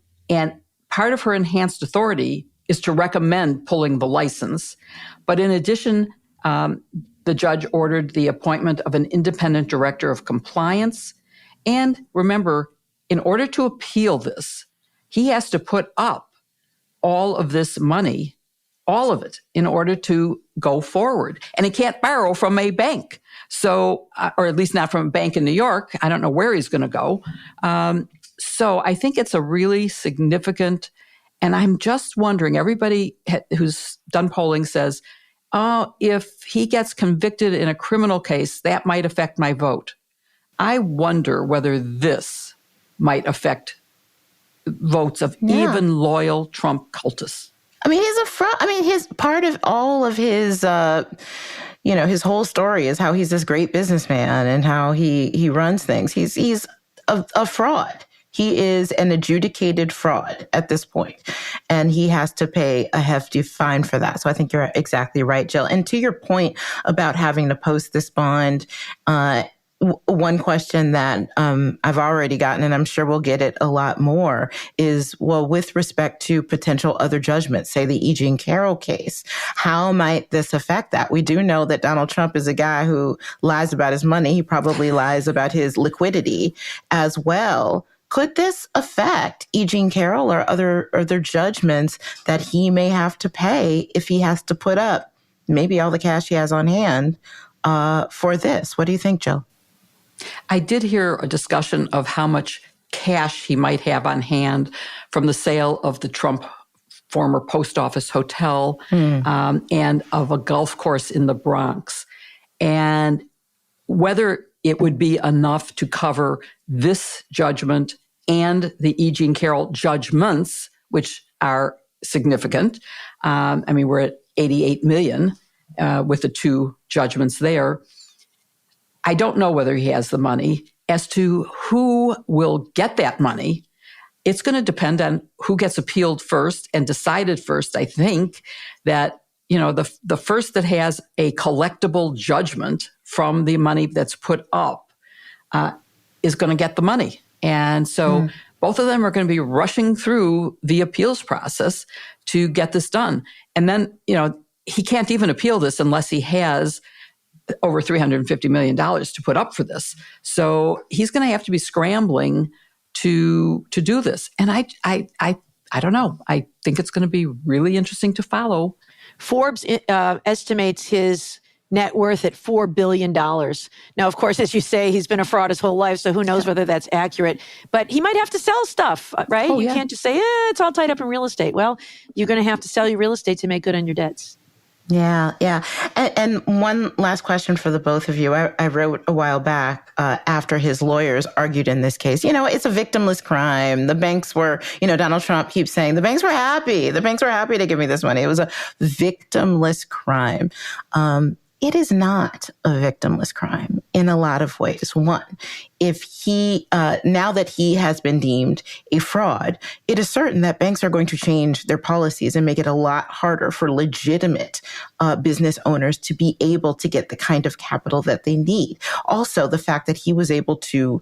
part of her enhanced authority is to recommend pulling the license. But in addition, the judge ordered the appointment of an independent director of compliance. And remember, in order to appeal this, he has to put up all of this money, all of it, in order to go forward. And he can't borrow from a bank. So, or at least not from a bank in New York. I don't know where he's going to go. So I think it's a really significant, and I'm just wondering, everybody who's done polling says, oh, if he gets convicted in a criminal case, that might affect my vote. I wonder whether this might affect votes of even loyal Trump cultists. I mean, he's a fraud. I mean, his part of all of his, his whole story is how he's this great businessman and how he runs things. He's a fraud. He is an adjudicated fraud at this point, and he has to pay a hefty fine for that. So I think you're exactly right, Jill. And to your point about having to post this bond, one question that I've already gotten, and I'm sure we'll get it a lot more, is, well, with respect to potential other judgments, say the E. Jean Carroll case, how might this affect that? We do know that Donald Trump is a guy who lies about his money. He probably lies about his liquidity as well. Could this affect E. Jean Carroll or other judgments that he may have to pay if he has to put up maybe all the cash he has on hand for this? What do you think, Jill? I did hear a discussion of how much cash he might have on hand from the sale of the Trump former post office hotel and of a golf course in the Bronx. And whether it would be enough to cover this judgment and the E. Jean Carroll judgments, which are significant. I mean, we're at $88 million with the two judgments there. I don't know whether he has the money. As to who will get that money, it's going to depend on who gets appealed first and decided first. I think that, the first that has a collectible judgment from the money that's put up is going to get the money. And so both of them are going to be rushing through the appeals process to get this done. And then, he can't even appeal this unless he has over $350 million to put up for this. So he's going to have to be scrambling to do this. And I don't know. I think it's going to be really interesting to follow. Forbes estimates his net worth at $4 billion. Now, of course, as you say, he's been a fraud his whole life, so who knows whether that's accurate. But he might have to sell stuff, right? You can't just say, it's all tied up in real estate. Well, you're going to have to sell your real estate to make good on your debts. Yeah. And one last question for the both of you. I wrote a while back after his lawyers argued in this case, it's a victimless crime. The banks were, Donald Trump keeps saying the banks were happy. The banks were happy to give me this money. It was a victimless crime. It is not a victimless crime in a lot of ways. One, if he, now that he has been deemed a fraud, it is certain that banks are going to change their policies and make it a lot harder for legitimate business owners to be able to get the kind of capital that they need. Also, the fact that he was able to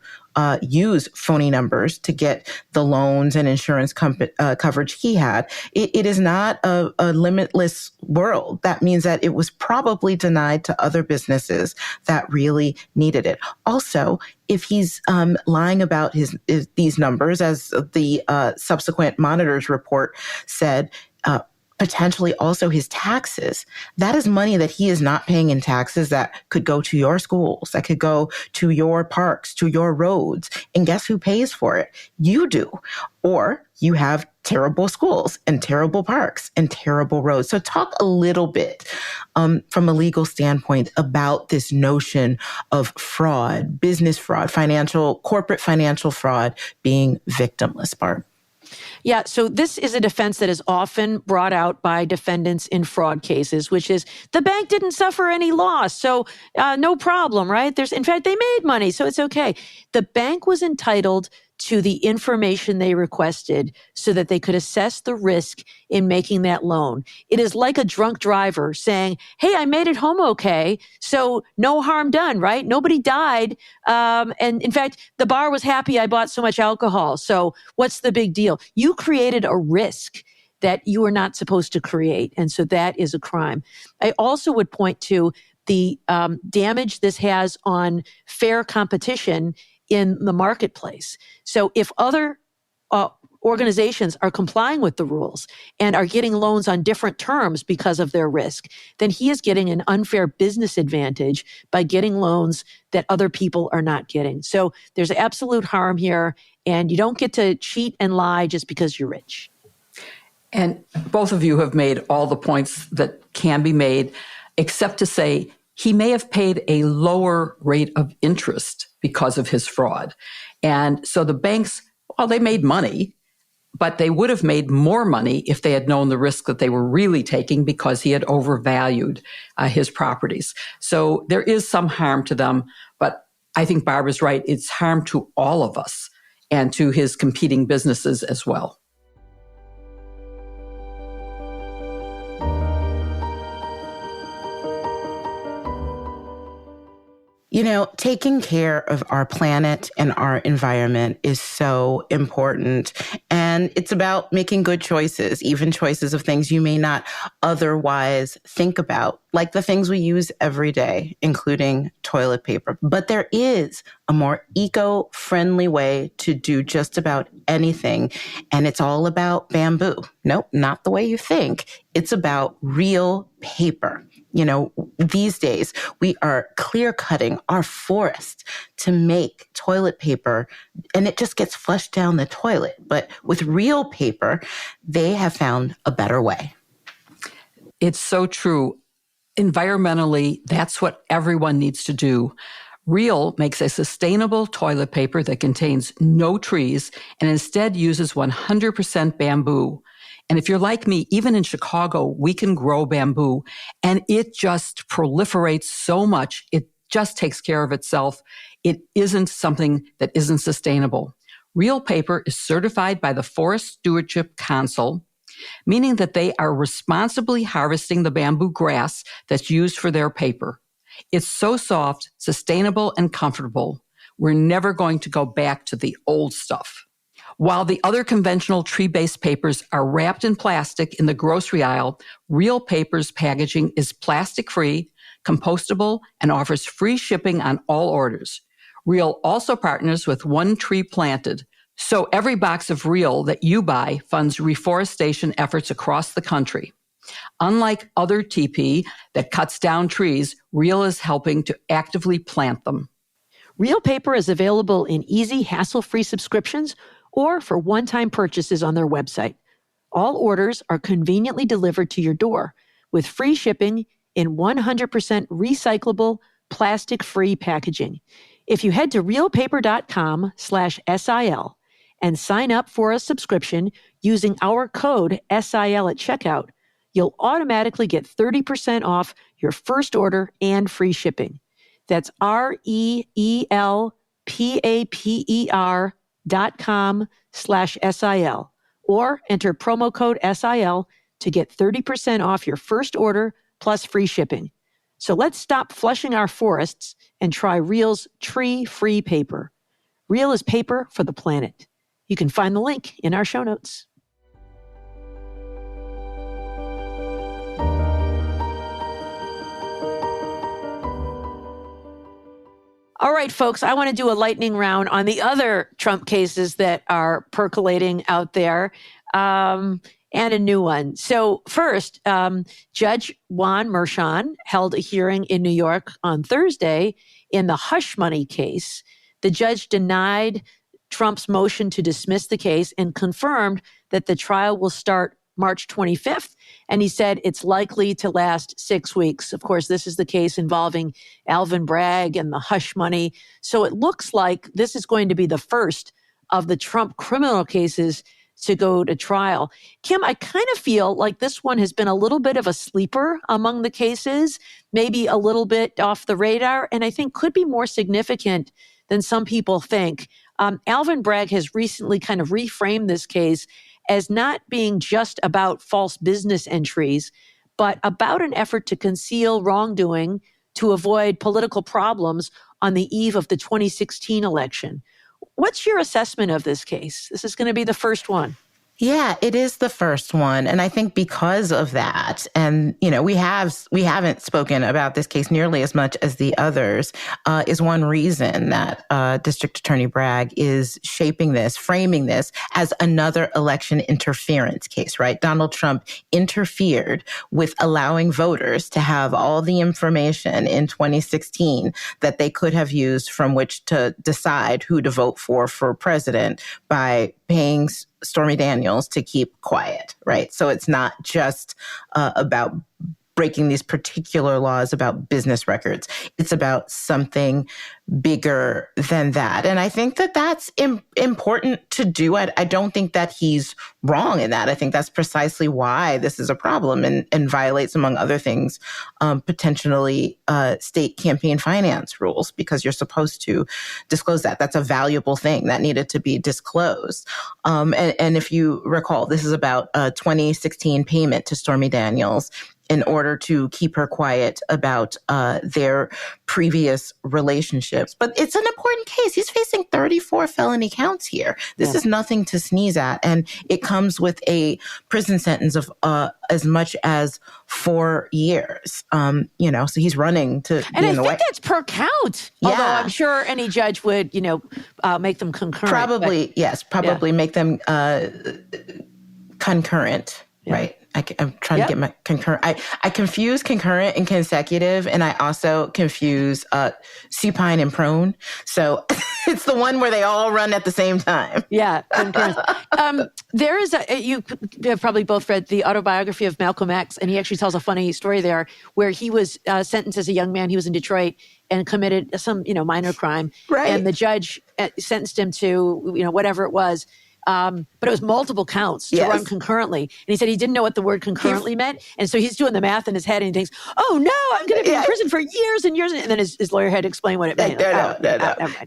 use phony numbers to get the loans and insurance coverage he had, it is not a limitless world. That means that it was probably denied to other businesses that really needed it. Also, if he's lying about these numbers, as the subsequent monitors report said, potentially also his taxes, that is money that he is not paying in taxes that could go to your schools, that could go to your parks, to your roads. And guess who pays for it? You do. Or you have terrible schools and terrible parks and terrible roads. So talk a little bit from a legal standpoint about this notion of fraud, business fraud, corporate financial fraud being victimless, Barb. Yeah, so this is a defense that is often brought out by defendants in fraud cases, which is the bank didn't suffer any loss, so no problem, right? In fact, they made money, so it's okay. The bank was entitled to the information they requested so that they could assess the risk in making that loan. It is like a drunk driver saying, hey, I made it home okay, so no harm done, right? Nobody died. And in fact, the bar was happy I bought so much alcohol, so what's the big deal? You created a risk that you are not supposed to create. And so that is a crime. I also would point to the damage this has on fair competition in the marketplace. So if other organizations are complying with the rules and are getting loans on different terms because of their risk, then he is getting an unfair business advantage by getting loans that other people are not getting. So there's absolute harm here, and you don't get to cheat and lie just because you're rich. And both of you have made all the points that can be made, except to say he may have paid a lower rate of interest because of his fraud. And so the banks, well, they made money, but they would have made more money if they had known the risk that they were really taking because he had overvalued his properties. So there is some harm to them, but I think Barbara's right. It's harm to all of us and to his competing businesses as well. You know, taking care of our planet and our environment is so important. And it's about making good choices, even choices of things you may not otherwise think about, like the things we use every day, including toilet paper. But there is a more eco-friendly way to do just about anything. And it's all about bamboo. Nope, not the way you think. It's about real paper. You know, these days we are clear cutting our forests to make toilet paper, and it just gets flushed down the toilet. But with real paper, they have found a better way. It's so true. Environmentally, that's what everyone needs to do. Real makes a sustainable toilet paper that contains no trees and instead uses 100% bamboo. And if you're like me, even in Chicago, we can grow bamboo and it just proliferates so much. It just takes care of itself. It isn't something that isn't sustainable. Real paper is certified by the Forest Stewardship Council, meaning that they are responsibly harvesting the bamboo grass that's used for their paper. It's so soft, sustainable, and comfortable. We're never going to go back to the old stuff. While the other conventional tree-based papers are wrapped in plastic in the grocery aisle, Real Paper's packaging is plastic-free, compostable, and offers free shipping on all orders. Real also partners with One Tree Planted, so every box of Real that you buy funds reforestation efforts across the country. Unlike other TP that cuts down trees, Real is helping to actively plant them. Real Paper is available in easy, hassle-free subscriptions or for one-time purchases on their website. All orders are conveniently delivered to your door with free shipping in 100% recyclable, plastic-free packaging. If you head to realpaper.com/SIL and sign up for a subscription using our code SIL at checkout, you'll automatically get 30% off your first order and free shipping. That's realpaper.com/SIL, or enter promo code SIL to get 30% off your first order plus free shipping. So let's stop flushing our forests and try Real's tree-free paper. Real is paper for the planet. You can find the link in our show notes. All right, folks, I want to do a lightning round on the other Trump cases that are percolating out there, and a new one. So first, Judge Juan Merchan held a hearing in New York on Thursday in the hush money case. The judge denied Trump's motion to dismiss the case and confirmed that the trial will start March 25th. And he said it's likely to last 6 weeks. Of course, this is the case involving Alvin Bragg and the hush money. So it looks like this is going to be the first of the Trump criminal cases to go to trial. Kim, I kind of feel like this one has been a little bit of a sleeper among the cases, maybe a little bit off the radar, and I think could be more significant than some people think. Alvin Bragg has recently kind of reframed this case as not being just about false business entries, but about an effort to conceal wrongdoing to avoid political problems on the eve of the 2016 election. What's your assessment of this case? This is going to be the first one. Yeah, it is the first one. And I think because of that, and, we haven't spoken about this case nearly as much as the others, is one reason that District Attorney Bragg is framing this as another election interference case, right? Donald Trump interfered with allowing voters to have all the information in 2016 that they could have used from which to decide who to vote for president by paying Stormy Daniels to keep quiet, right? So it's not just about breaking these particular laws about business records. It's about something bigger than that. And I think that that's important to do. I don't think that he's wrong in that. I think that's precisely why this is a problem and violates, among other things, potentially state campaign finance rules, because you're supposed to disclose that. That's a valuable thing that needed to be disclosed. And if you recall, this is about a 2016 payment to Stormy Daniels in order to keep her quiet about their previous relationships. But it's an important case. He's facing 34 felony counts here. This is nothing to sneeze at. And it comes with a prison sentence of as much as 4 years. So he's running to and I think that's per count. Yeah. Although I'm sure any judge would, make them concurrent. Probably, yes. Probably make them concurrent, right? I'm trying to get my concurrent. I confuse concurrent and consecutive, and I also confuse supine and prone. So it's the one where they all run at the same time. Yeah, concurrent. There is you have probably both read the autobiography of Malcolm X, and he actually tells a funny story there where he was sentenced as a young man. He was in Detroit and committed some minor crime, right? And the judge sentenced him to whatever it was. But it was multiple counts to run concurrently. And he said he didn't know what the word concurrently meant. And so he's doing the math in his head and he thinks, oh, no, I'm going to be in prison for years and years. And then his lawyer had to explain what it meant. No.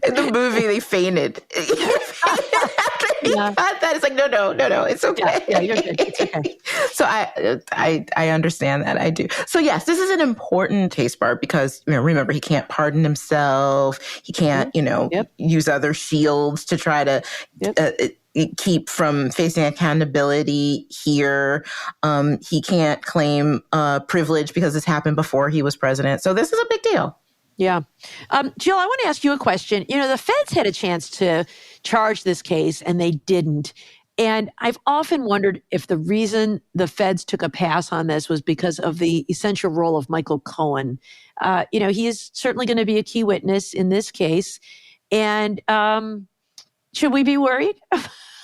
In the movie, they fainted. After he got that, it's like, no, it's okay. Yeah, you're good. It's okay. So I understand that. I do. So yes, this is an important case, Barb, because remember, he can't pardon himself. He can't, use other shields to try to keep from facing accountability here. He can't claim privilege because this happened before he was president. So this is a big deal. Yeah. Jill, I want to ask you a question. The feds had a chance to charge this case and they didn't. And I've often wondered if the reason the feds took a pass on this was because of the essential role of Michael Cohen. He is certainly going to be a key witness in this case. And should we be worried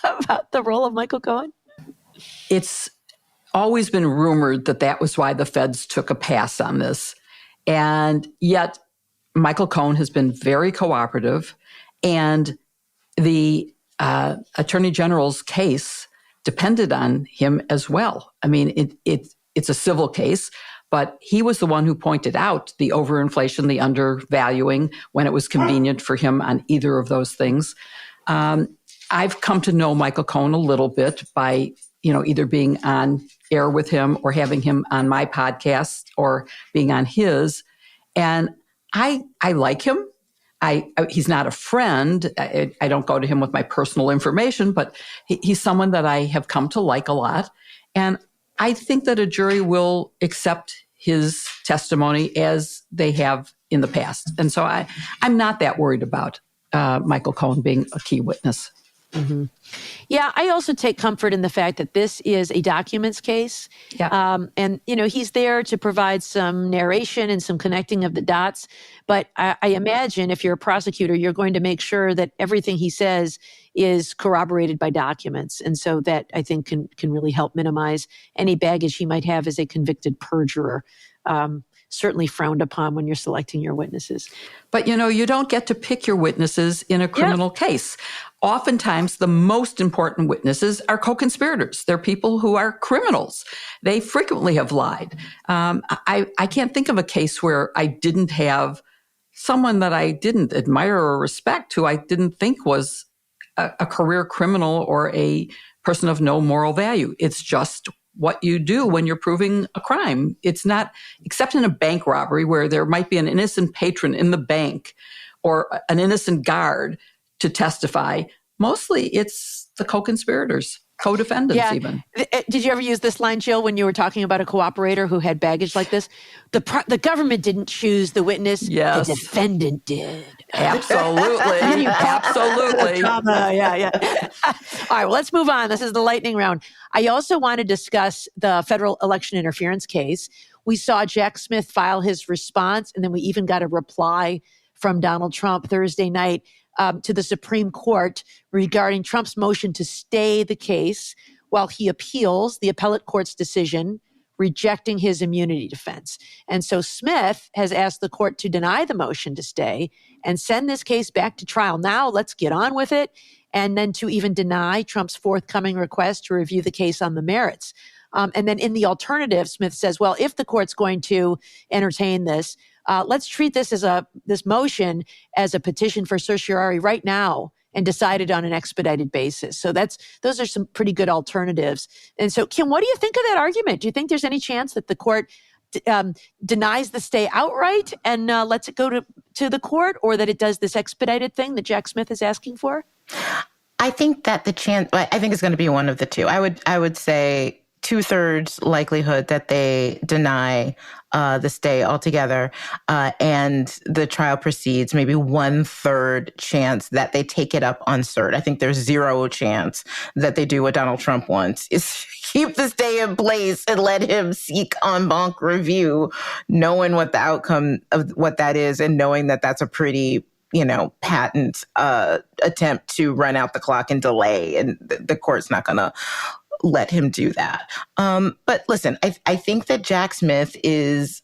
about the role of Michael Cohen? It's always been rumored that was why the feds took a pass on this. And yet Michael Cohen has been very cooperative, and the Attorney General's case depended on him as well. I mean, it's a civil case, but he was the one who pointed out the overinflation, the undervaluing, when it was convenient for him on either of those things. I've come to know Michael Cohen a little bit by, either being on air with him or having him on my podcast or being on his. And I like him. He's not a friend. I don't go to him with my personal information, but he's someone that I have come to like a lot. And I think that a jury will accept his testimony as they have in the past. And so I'm not that worried about Michael Cohen being a key witness. Mm-hmm. Yeah, I also take comfort in the fact that this is a documents case. Yeah. And, he's there to provide some narration and some connecting of the dots. But I imagine if you're a prosecutor, you're going to make sure that everything he says is corroborated by documents. And so that, I think, can really help minimize any baggage he might have as a convicted perjurer. Certainly frowned upon when you're selecting your witnesses. But, you don't get to pick your witnesses in a criminal case. Oftentimes, the most important witnesses are co-conspirators. They're people who are criminals. They frequently have lied. I can't think of a case where I didn't have someone that I didn't admire or respect, who I didn't think was a career criminal or a person of no moral value. It's just what you do when you're proving a crime. It's not, except in a bank robbery where there might be an innocent patron in the bank or an innocent guard to testify. Mostly it's the co-conspirators. co-defendants even. Did you ever use this line, Jill, when you were talking about a cooperator who had baggage like this? The government didn't choose the witness. Yes. The defendant did. Absolutely. Absolutely. Yeah. All right, well, let's move on. This is the lightning round. I also want to discuss the federal election interference case. We saw Jack Smith file his response, and then we even got a reply from Donald Trump Thursday night to the Supreme Court regarding Trump's motion to stay the case while he appeals the appellate court's decision rejecting his immunity defense. And so Smith has asked the court to deny the motion to stay and send this case back to trial. Now let's get on with it. And then to even deny Trump's forthcoming request to review the case on the merits. And then in the alternative, Smith says, well, if the court's going to entertain this, let's treat this this motion as a petition for certiorari right now and decided on an expedited basis. So those are some pretty good alternatives. And so, Kim, what do you think of that argument? Do you think there's any chance that the court denies the stay outright and lets it go to the court, or that it does this expedited thing that Jack Smith is asking for? I think that I think it's going to be one of the two. I would say 2/3 likelihood that they deny the stay altogether, and the trial proceeds. Maybe 1/3 chance that they take it up on cert. I think there's 0 chance that they do what Donald Trump wants, is keep the stay in place and let him seek en banc review, knowing what the outcome of what that is and knowing that that's a pretty patent attempt to run out the clock and delay, and the court's not going to let him do that. But listen, I think that Jack Smith is,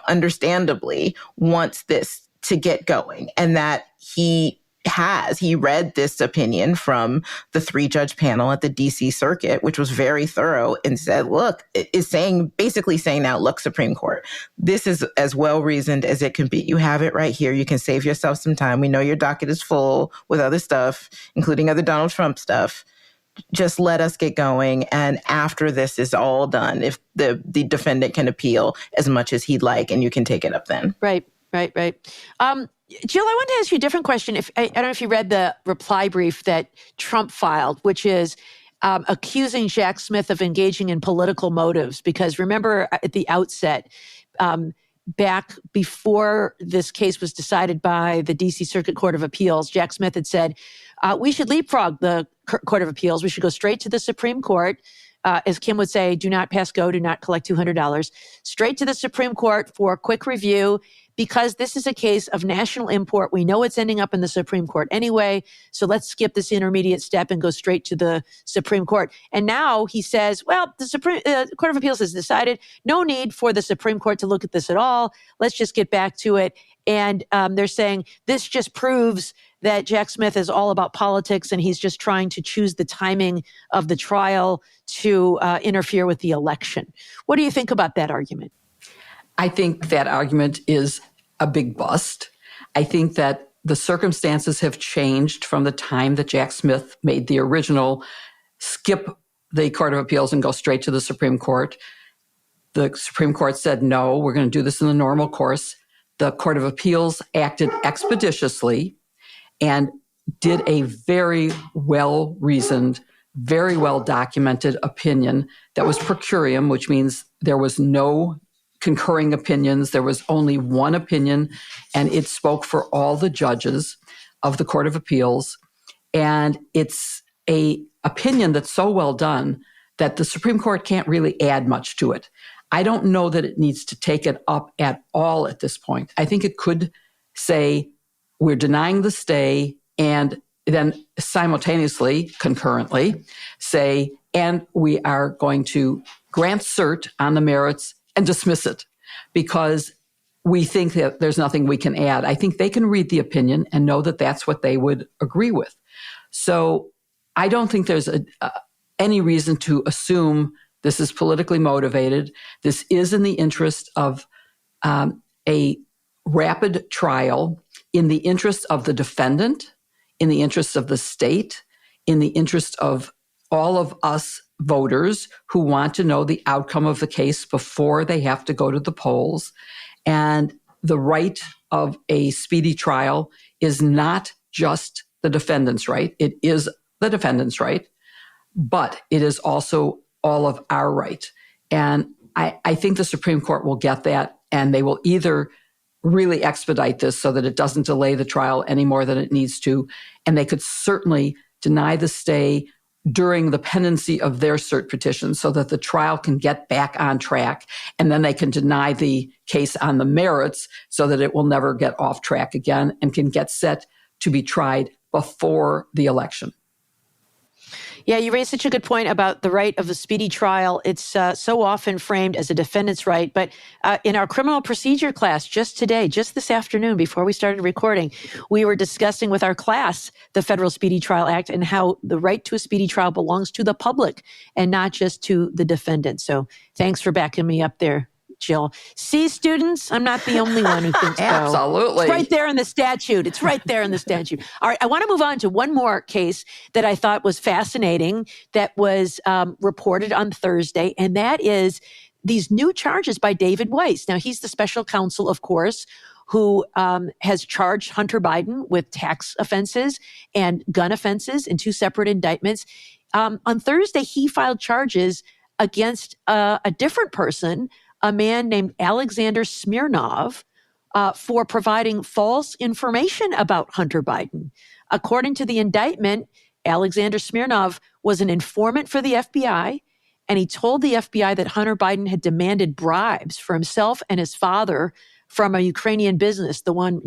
understandably wants this to get going, and that he read this opinion from the 3-judge panel at the DC Circuit, which was very thorough, and said, look, basically saying now, look, Supreme Court, this is as well reasoned as it can be. You have it right here. You can save yourself some time. We know your docket is full with other stuff, including other Donald Trump stuff. Just let us get going. And after this is all done, if the defendant can appeal as much as he'd like, and you can take it up then. Right. Jill, I want to ask you a different question. I don't know if you read the reply brief that Trump filed, which is accusing Jack Smith of engaging in political motives. Because remember at the outset, back before this case was decided by the DC Circuit Court of Appeals, Jack Smith had said, we should leapfrog the Court of Appeals. We should go straight to the Supreme Court. As Kim would say, do not pass go, do not collect $200. Straight to the Supreme Court for a quick review, because this is a case of national import. We know it's ending up in the Supreme Court anyway, so let's skip this intermediate step and go straight to the Supreme Court. And now he says, well, the Court of Appeals has decided no need for the Supreme Court to look at this at all. Let's just get back to it. And they're saying this just proves that Jack Smith is all about politics, and he's just trying to choose the timing of the trial to interfere with the election. What do you think about that argument? I think that argument is a big bust. I think that the circumstances have changed from the time that Jack Smith made the original skip the Court of Appeals and go straight to the Supreme Court. The Supreme Court said, no, we're going to do this in the normal course. The Court of Appeals acted expeditiously and did a very well-reasoned, very well-documented opinion that was per curiam, which means there was no concurring opinions. There was only one opinion, and it spoke for all the judges of the Court of Appeals. And it's a opinion that's so well done that the Supreme Court can't really add much to it. I don't know that it needs to take it up at all at this point. I think it could say, we're denying the stay, and then simultaneously, concurrently, say, and we are going to grant cert on the merits and dismiss it because we think that there's nothing we can add. I think they can read the opinion and know that that's what they would agree with. So I don't think there's any reason to assume this is politically motivated. This is in the interest of a rapid trial, in the interest of the defendant, in the interest of the state, in the interest of all of us voters who want to know the outcome of the case before they have to go to the polls. And the right of a speedy trial is not just the defendant's right. It is the defendant's right. but it is also all of our right. And I think the Supreme Court will get that, and they will either really expedite this so that it doesn't delay the trial any more than it needs to, and they could certainly deny the stay during the pendency of their cert petition so that the trial can get back on track, and then they can deny the case on the merits so that it will never get off track again and can get set to be tried before the election. Yeah, you raised such a good point about the right of a speedy trial. It's so often framed as a defendant's right. But in our criminal procedure class just today, just this afternoon, before we started recording, we were discussing with our class the Federal Speedy Trial Act and how the right to a speedy trial belongs to the public and not just to the defendant. So thanks for backing me up there, Jill. See, students, I'm not the only one who thinks so. Absolutely. It's right there in the statute. It's right there in the statute. All right, I want to move on to one more case that I thought was fascinating that was reported on Thursday, and that is these new charges by David Weiss. Now, he's the special counsel, of course, who has charged Hunter Biden with tax offenses and gun offenses in two separate indictments. On Thursday, he filed charges against a different person, a man named Alexander Smirnov, for providing false information about Hunter Biden. According to the indictment, Alexander Smirnov was an informant for the FBI, and he told the FBI that Hunter Biden had demanded bribes for himself and his father from a Ukrainian business, the one,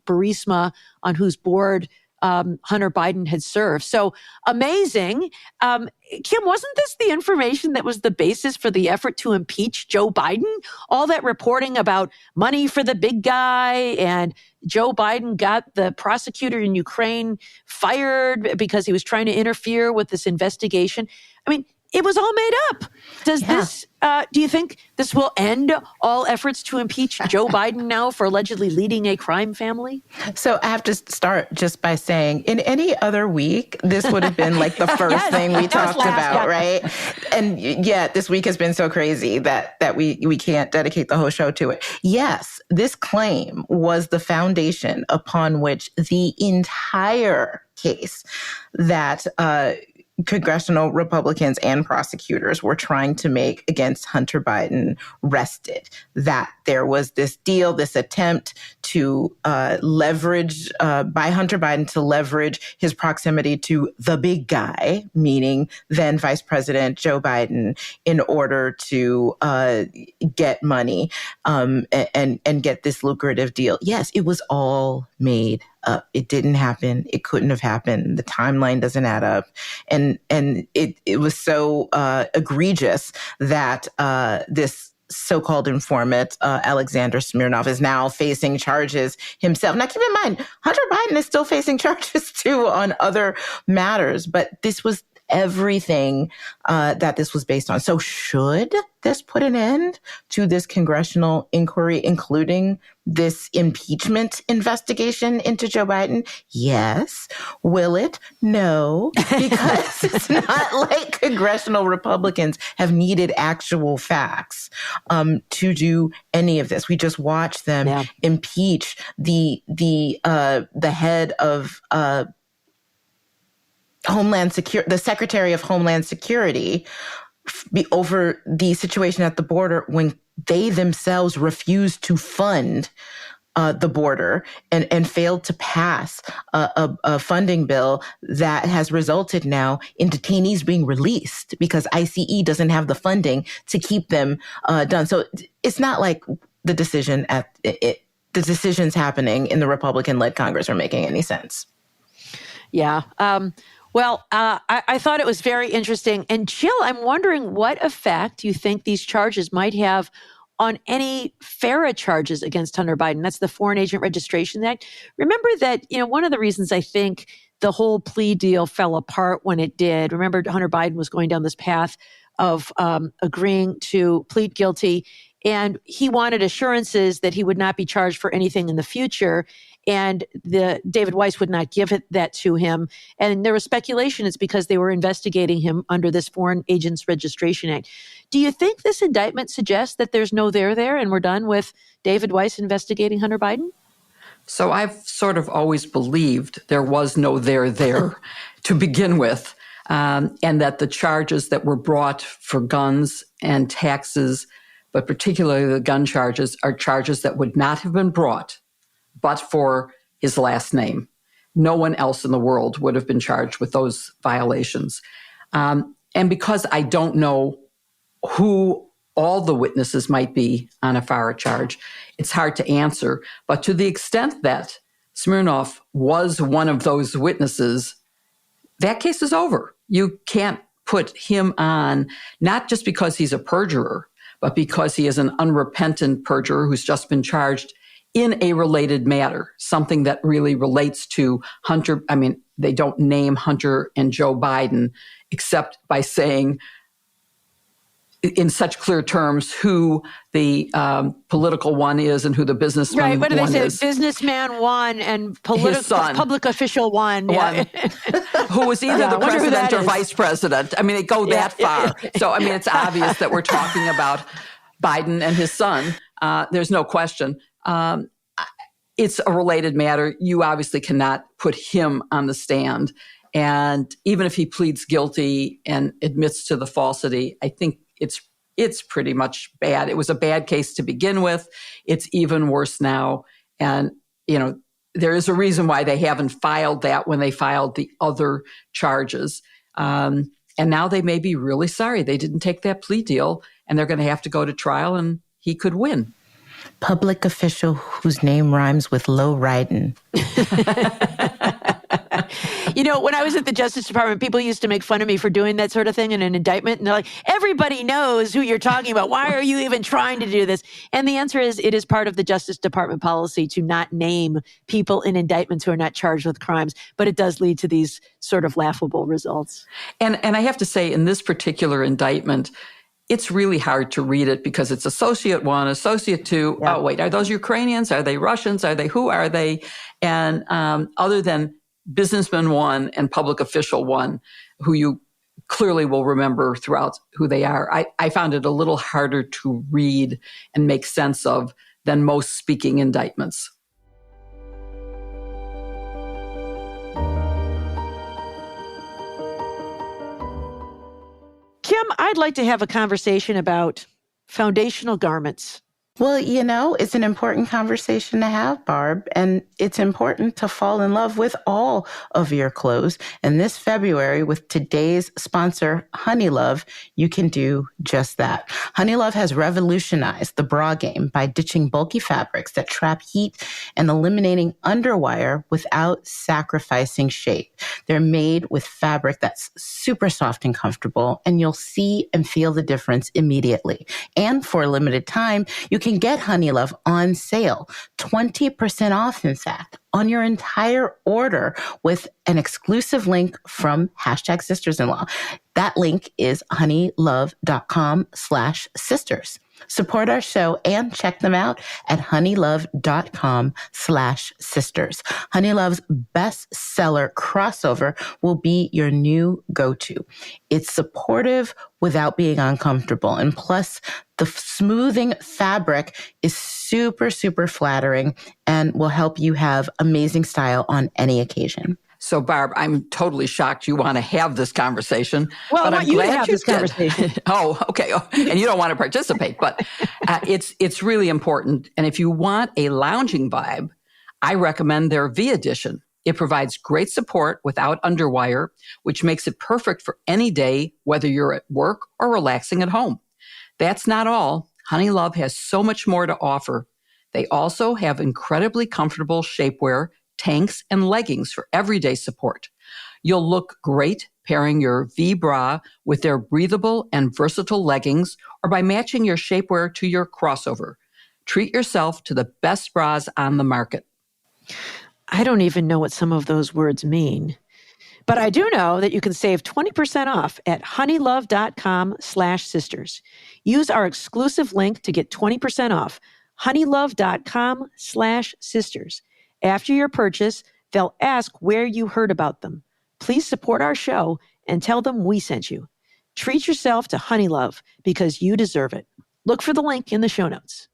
Burisma, on whose board Hunter Biden had served. So amazing. Kim, wasn't this the information that was the basis for the effort to impeach Joe Biden? All that reporting about money for the big guy, and Joe Biden got the prosecutor in Ukraine fired because he was trying to interfere with this investigation. I mean, it was all made up. Does this, do you think this will end all efforts to impeach Joe Biden now for allegedly leading a crime family? So I have to start just by saying, in any other week, this would have been like the first thing we talked about, right? And yet this week has been so crazy that we can't dedicate the whole show to it. Yes, this claim was the foundation upon which the entire case that congressional Republicans and prosecutors were trying to make against Hunter Biden rested. That there was this deal, this attempt to leverage, by Hunter Biden to leverage his proximity to the big guy, meaning then Vice President Joe Biden, in order to get money and get this lucrative deal. Yes, it was all made up. It didn't happen. It couldn't have happened. The timeline doesn't add up. And it was so egregious that this so-called informant, Alexander Smirnov, is now facing charges himself. Now, keep in mind, Hunter Biden is still facing charges too on other matters, but this was everything that this was based on. So should this put an end to this congressional inquiry, including this impeachment investigation into Joe Biden? Yes. Will it? No, because it's not like congressional Republicans have needed actual facts to do any of this. We just watched them impeach the head of Homeland Security, the Secretary of Homeland Security, over the situation at the border when they themselves refused to fund the border and failed to pass a funding bill that has resulted now in detainees being released because ICE doesn't have the funding to keep them done. So it's not like the decisions happening in the Republican-led Congress are making any sense. Yeah. Well, I thought it was very interesting. And Jill, I'm wondering what effect you think these charges might have on any FARA charges against Hunter Biden. That's the Foreign Agent Registration Act. Remember that, one of the reasons I think the whole plea deal fell apart when it did, remember Hunter Biden was going down this path of agreeing to plead guilty, and he wanted assurances that he would not be charged for anything in the future. And David Weiss would not give that to him. And there was speculation it's because they were investigating him under this Foreign Agents Registration Act. Do you think this indictment suggests that there's no there and we're done with David Weiss investigating Hunter Biden? So I've sort of always believed there was no there to begin with. and that the charges that were brought for guns and taxes, but particularly the gun charges, are charges that would not have been brought but for his last name. No one else in the world would have been charged with those violations. And because I don't know who all the witnesses might be on a FARA charge, it's hard to answer. But to the extent that Smirnov was one of those witnesses, that case is over. You can't put him on, not just because he's a perjurer, but because he is an unrepentant perjurer who's just been charged in a related matter, something that really relates to Hunter. I mean, they don't name Hunter and Joe Biden except by saying in such clear terms who the political one is and who the businessman one is. Right, what do they say? Businessman one and public official one. Yeah. Who was either the president or vice president. I mean, they go that far. So, I mean, it's obvious that we're talking about Biden and his son. There's no question. It's a related matter. You obviously cannot put him on the stand. And even if he pleads guilty and admits to the falsity, I think it's pretty much bad. It was a bad case to begin with. It's even worse now. And, there is a reason why they haven't filed that when they filed the other charges. And now they may be really sorry they didn't take that plea deal, and they're going to have to go to trial, and he could win. Public official whose name rhymes with low riding. When I was at the Justice Department, people used to make fun of me for doing that sort of thing in an indictment. And they're like, everybody knows who you're talking about. Why are you even trying to do this? And the answer is, it is part of the Justice Department policy to not name people in indictments who are not charged with crimes. But it does lead to these sort of laughable results. And I have to say, in this particular indictment, it's really hard to read it because it's associate one, associate two. Yeah. Oh, wait, are those Ukrainians? Are they Russians? Who are they? And other than businessman one and public official one, who you clearly will remember throughout who they are, I found it a little harder to read and make sense of than most speaking indictments. Kim, I'd like to have a conversation about foundational garments. Well, it's an important conversation to have, Barb, and it's important to fall in love with all of your clothes. And this February, with today's sponsor, HoneyLove, you can do just that. HoneyLove has revolutionized the bra game by ditching bulky fabrics that trap heat and eliminating underwire without sacrificing shape. They're made with fabric that's super soft and comfortable, and you'll see and feel the difference immediately. And for a limited time, you can get HoneyLove on sale, 20% off, in fact, on your entire order with an exclusive link from #SistersInLaw. That link is honeylove.com/sisters. Support our show and check them out at honeylove.com/sisters. HoneyLove's bestseller crossover will be your new go-to. It's supportive without being uncomfortable. And plus, the smoothing fabric is super, super flattering and will help you have amazing style on any occasion. So, Barb, I'm totally shocked you want to have this conversation. Well, but I want you to have this conversation. Oh, okay. And you don't want to participate, but it's really important. And if you want a lounging vibe, I recommend their V edition. It provides great support without underwire, which makes it perfect for any day, whether you're at work or relaxing at home. That's not all. HoneyLove has so much more to offer. They also have incredibly comfortable shapewear, tanks, and leggings for everyday support. You'll look great pairing your V-bra with their breathable and versatile leggings or by matching your shapewear to your crossover. Treat yourself to the best bras on the market. I don't even know what some of those words mean, but I do know that you can save 20% off at honeylove.com/sisters. Use our exclusive link to get 20% off, honeylove.com/sisters. After your purchase, they'll ask where you heard about them. Please support our show and tell them we sent you. Treat yourself to HoneyLove because you deserve it. Look for the link in the show notes.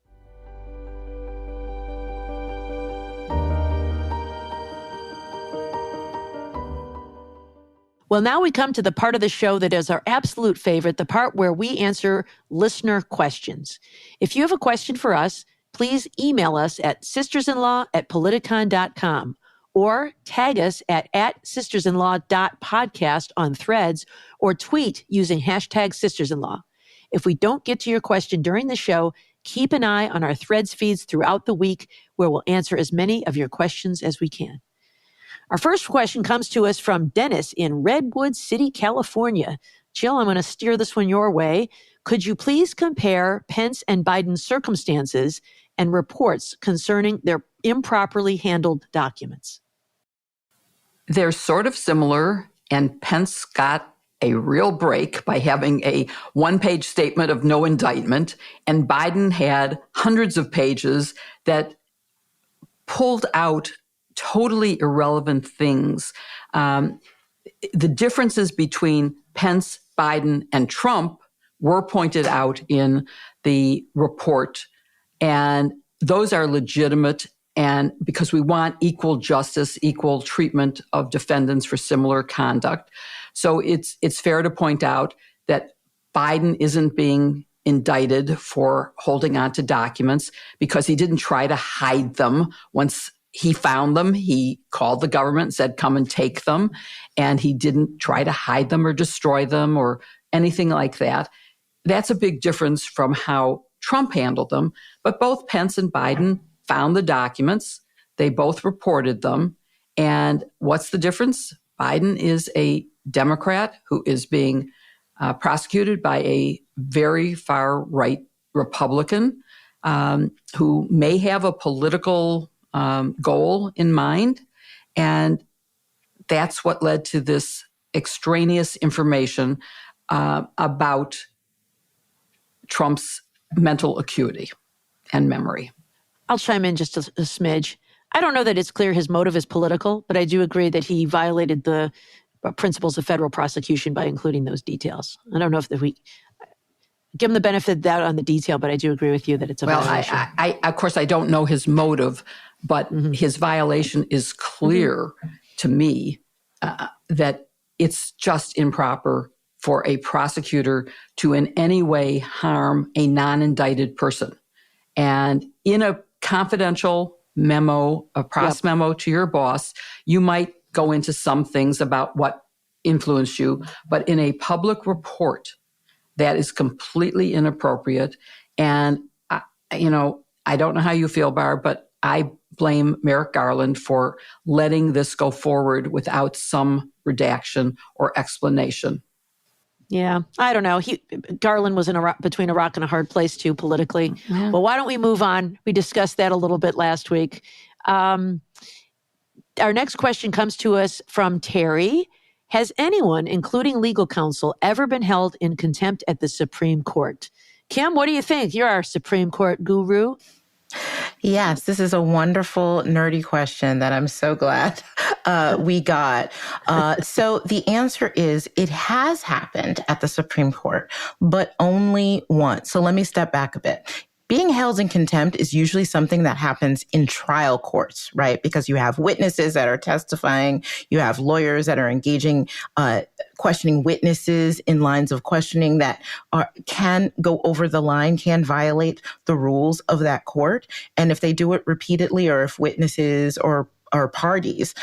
Well, now we come to the part of the show that is our absolute favorite, the part where we answer listener questions. If you have a question for us, please email us at sistersinlaw@politicon.com or tag us at sistersinlaw.podcast on Threads or tweet using hashtag sistersinlaw. If we don't get to your question during the show, keep an eye on our Threads feeds throughout the week where we'll answer as many of your questions as we can. Our first question comes to us from Dennis in Redwood City, California. Jill, I'm going to steer this one your way. Could you please compare Pence and Biden's circumstances and reports concerning their improperly handled documents? They're sort of similar, and Pence got a real break by having a one-page statement of no indictment, and Biden had hundreds of pages that pulled out totally irrelevant things. The differences between Pence, Biden, and Trump were pointed out in the report, and those are legitimate. And because we want equal justice, equal treatment of defendants for similar conduct. So it's fair to point out that Biden isn't being indicted for holding on to documents because he didn't try to hide them. Once he found them, he called the government and said, come and take them. And he didn't try to hide them or destroy them or anything like that. That's a big difference from how Trump handled them. But both Pence and Biden found the documents. They both reported them. And what's the difference? Biden is a Democrat who is being prosecuted by a very far-right Republican who may have a political goal in mind. And that's what led to this extraneous information about Trump's mental acuity and memory. I'll chime in just a smidge. I don't know that it's clear his motive is political, but I do agree that he violated the principles of federal prosecution by including those details. I don't know if we give him the benefit of the doubt on the detail, but I do agree with you that it's a violation. Of course, I don't know his motive, but his violation is clear to me that it's just improper for a prosecutor to in any way harm a non-indicted person. And in a confidential memo, a press memo to your boss, you might go into some things about what influenced you, but in a public report, that is completely inappropriate. And, I don't know how you feel, Barb, but I blame Merrick Garland for letting this go forward without some redaction or explanation. Yeah, I don't know. Garland was between a rock and a hard place too politically. Yeah. Well, why don't we move on? We discussed that a little bit last week. Our next question comes to us from Terry. Has anyone, including legal counsel, ever been held in contempt at the Supreme Court? Kim, what do you think? You're our Supreme Court guru. Yes, this is a wonderful, nerdy question that I'm so glad we got. So the answer is it has happened at the Supreme Court, but only once. So let me step back a bit. Being held in contempt is usually something that happens in trial courts, right? Because you have witnesses that are testifying, you have lawyers that are engaging, questioning witnesses in lines of questioning that can go over the line, can violate the rules of that court. And if they do it repeatedly, or if witnesses or parties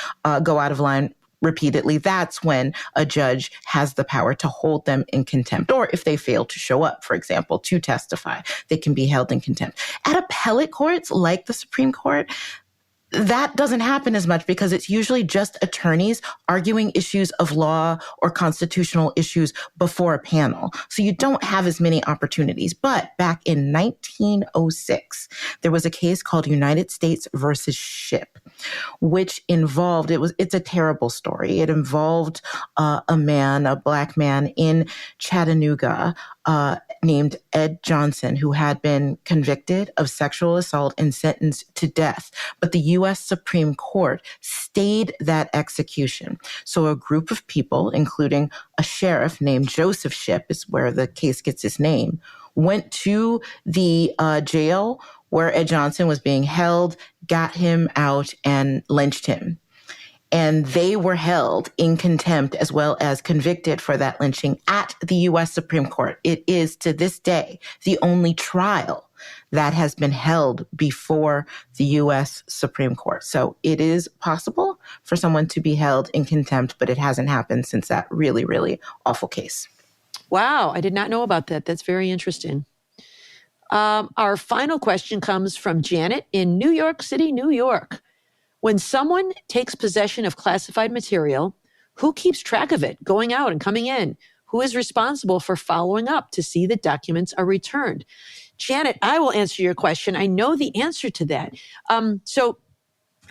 go out of line repeatedly, that's when a judge has the power to hold them in contempt. Or if they fail to show up, for example, to testify, they can be held in contempt. At appellate courts like the Supreme Court, that doesn't happen as much because it's usually just attorneys arguing issues of law or constitutional issues before a panel. So you don't have as many opportunities. But back in 1906, there was a case called United States versus Shipp, which involved, it's a terrible story. It involved a Black man in Chattanooga named Ed Johnson, who had been convicted of sexual assault and sentenced to death. But the U.S. Supreme Court stayed that execution. So a group of people, including a sheriff named Joseph Shipp, is where the case gets its name, went to the jail where Ed Johnson was being held, got him out, and lynched him. And they were held in contempt as well as convicted for that lynching at the U.S. Supreme Court. It is to this day the only trial that has been held before the U.S. Supreme Court. So it is possible for someone to be held in contempt, but it hasn't happened since that really, really awful case. Wow, I did not know about that. That's very interesting. Our final question comes from Janet in New York City, New York. When someone takes possession of classified material, who keeps track of it going out and coming in? Who is responsible for following up to see that documents are returned? Janet, I will answer your question. I know the answer to that. So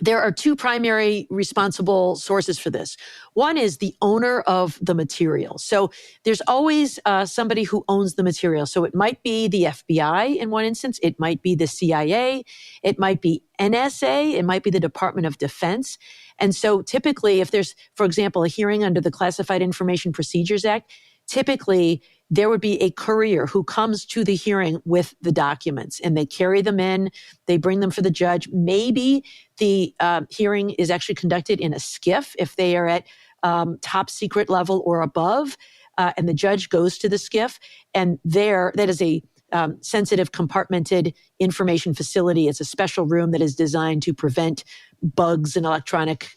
there are two primary responsible sources for this. One is the owner of the material. So there's always somebody who owns the material. So it might be the FBI in one instance. It might be the CIA. It might be NSA. It might be the Department of Defense. And so typically, if there's, for example, a hearing under the Classified Information Procedures Act, typically there would be a courier who comes to the hearing with the documents and they carry them in, they bring them for the judge. Maybe the hearing is actually conducted in a SCIF if they are at top secret level or above, and the judge goes to the SCIF, and there, that is a sensitive compartmented information facility. It's a special room that is designed to prevent bugs and electronic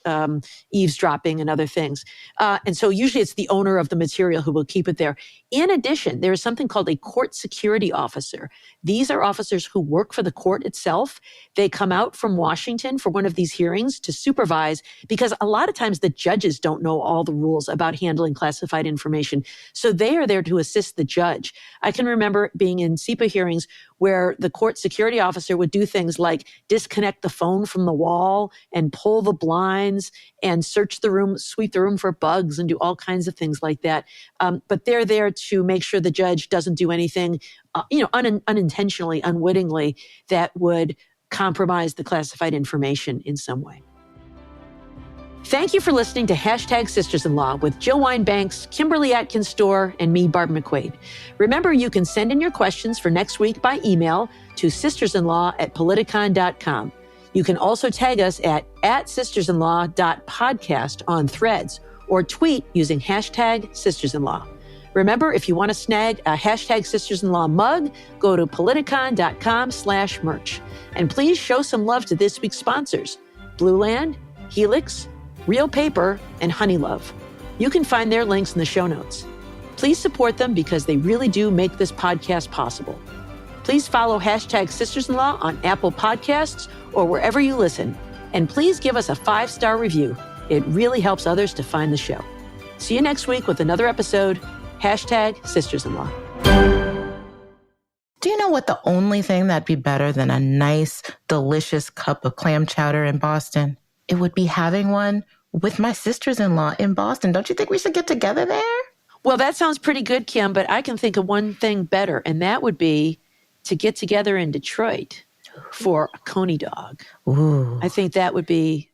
eavesdropping and other things. And so usually it's the owner of the material who will keep it there. In addition, there is something called a court security officer. These are officers who work for the court itself. They come out from Washington for one of these hearings to supervise, because a lot of times the judges don't know all the rules about handling classified information. So they are there to assist the judge. I can remember being in SEPA hearings where the court security officer would do things like disconnect the phone from the wall and pull the blinds and search the room, sweep the room for bugs and do all kinds of things like that. But they're there to make sure the judge doesn't do anything, unintentionally, unwittingly, that would compromise the classified information in some way. Thank you for listening to Hashtag Sisters-in-Law with Jill Wine-Banks, Kimberly Atkins-Storr, and me, Barb McQuade. Remember, you can send in your questions for next week by email to sistersinlaw@politicon.com. You can also tag us at sistersinlaw.podcast on Threads or tweet using hashtag Sisters-in-Law. Remember, if you want to snag a Hashtag Sisters-in-Law mug, go to politicon.com/merch. And please show some love to this week's sponsors, Blueland, Helix, Real Paper, and HoneyLove. You can find their links in the show notes. Please support them because they really do make this podcast possible. Please follow Hashtag Sisters-in-Law on Apple Podcasts or wherever you listen. And please give us a 5-star review. It really helps others to find the show. See you next week with another episode, Hashtag Sisters-in-Law. Do you know what the only thing that'd be better than a nice, delicious cup of clam chowder in Boston? It would be having one with my sisters-in-law in Boston. Don't you think we should get together there? Well, that sounds pretty good, Kim, but I can think of one thing better, and that would be to get together in Detroit for a Coney dog. Ooh. I think that would be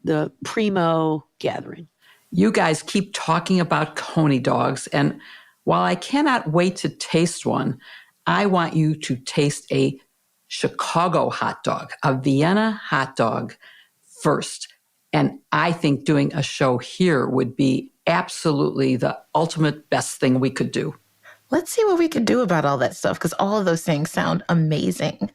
the primo gathering. You guys keep talking about Coney dogs, and while I cannot wait to taste one, I want you to taste a Chicago hot dog, a Vienna hot dog first. And I think doing a show here would be absolutely the ultimate best thing we could do. Let's see what we could do about all that stuff, because all of those things sound amazing.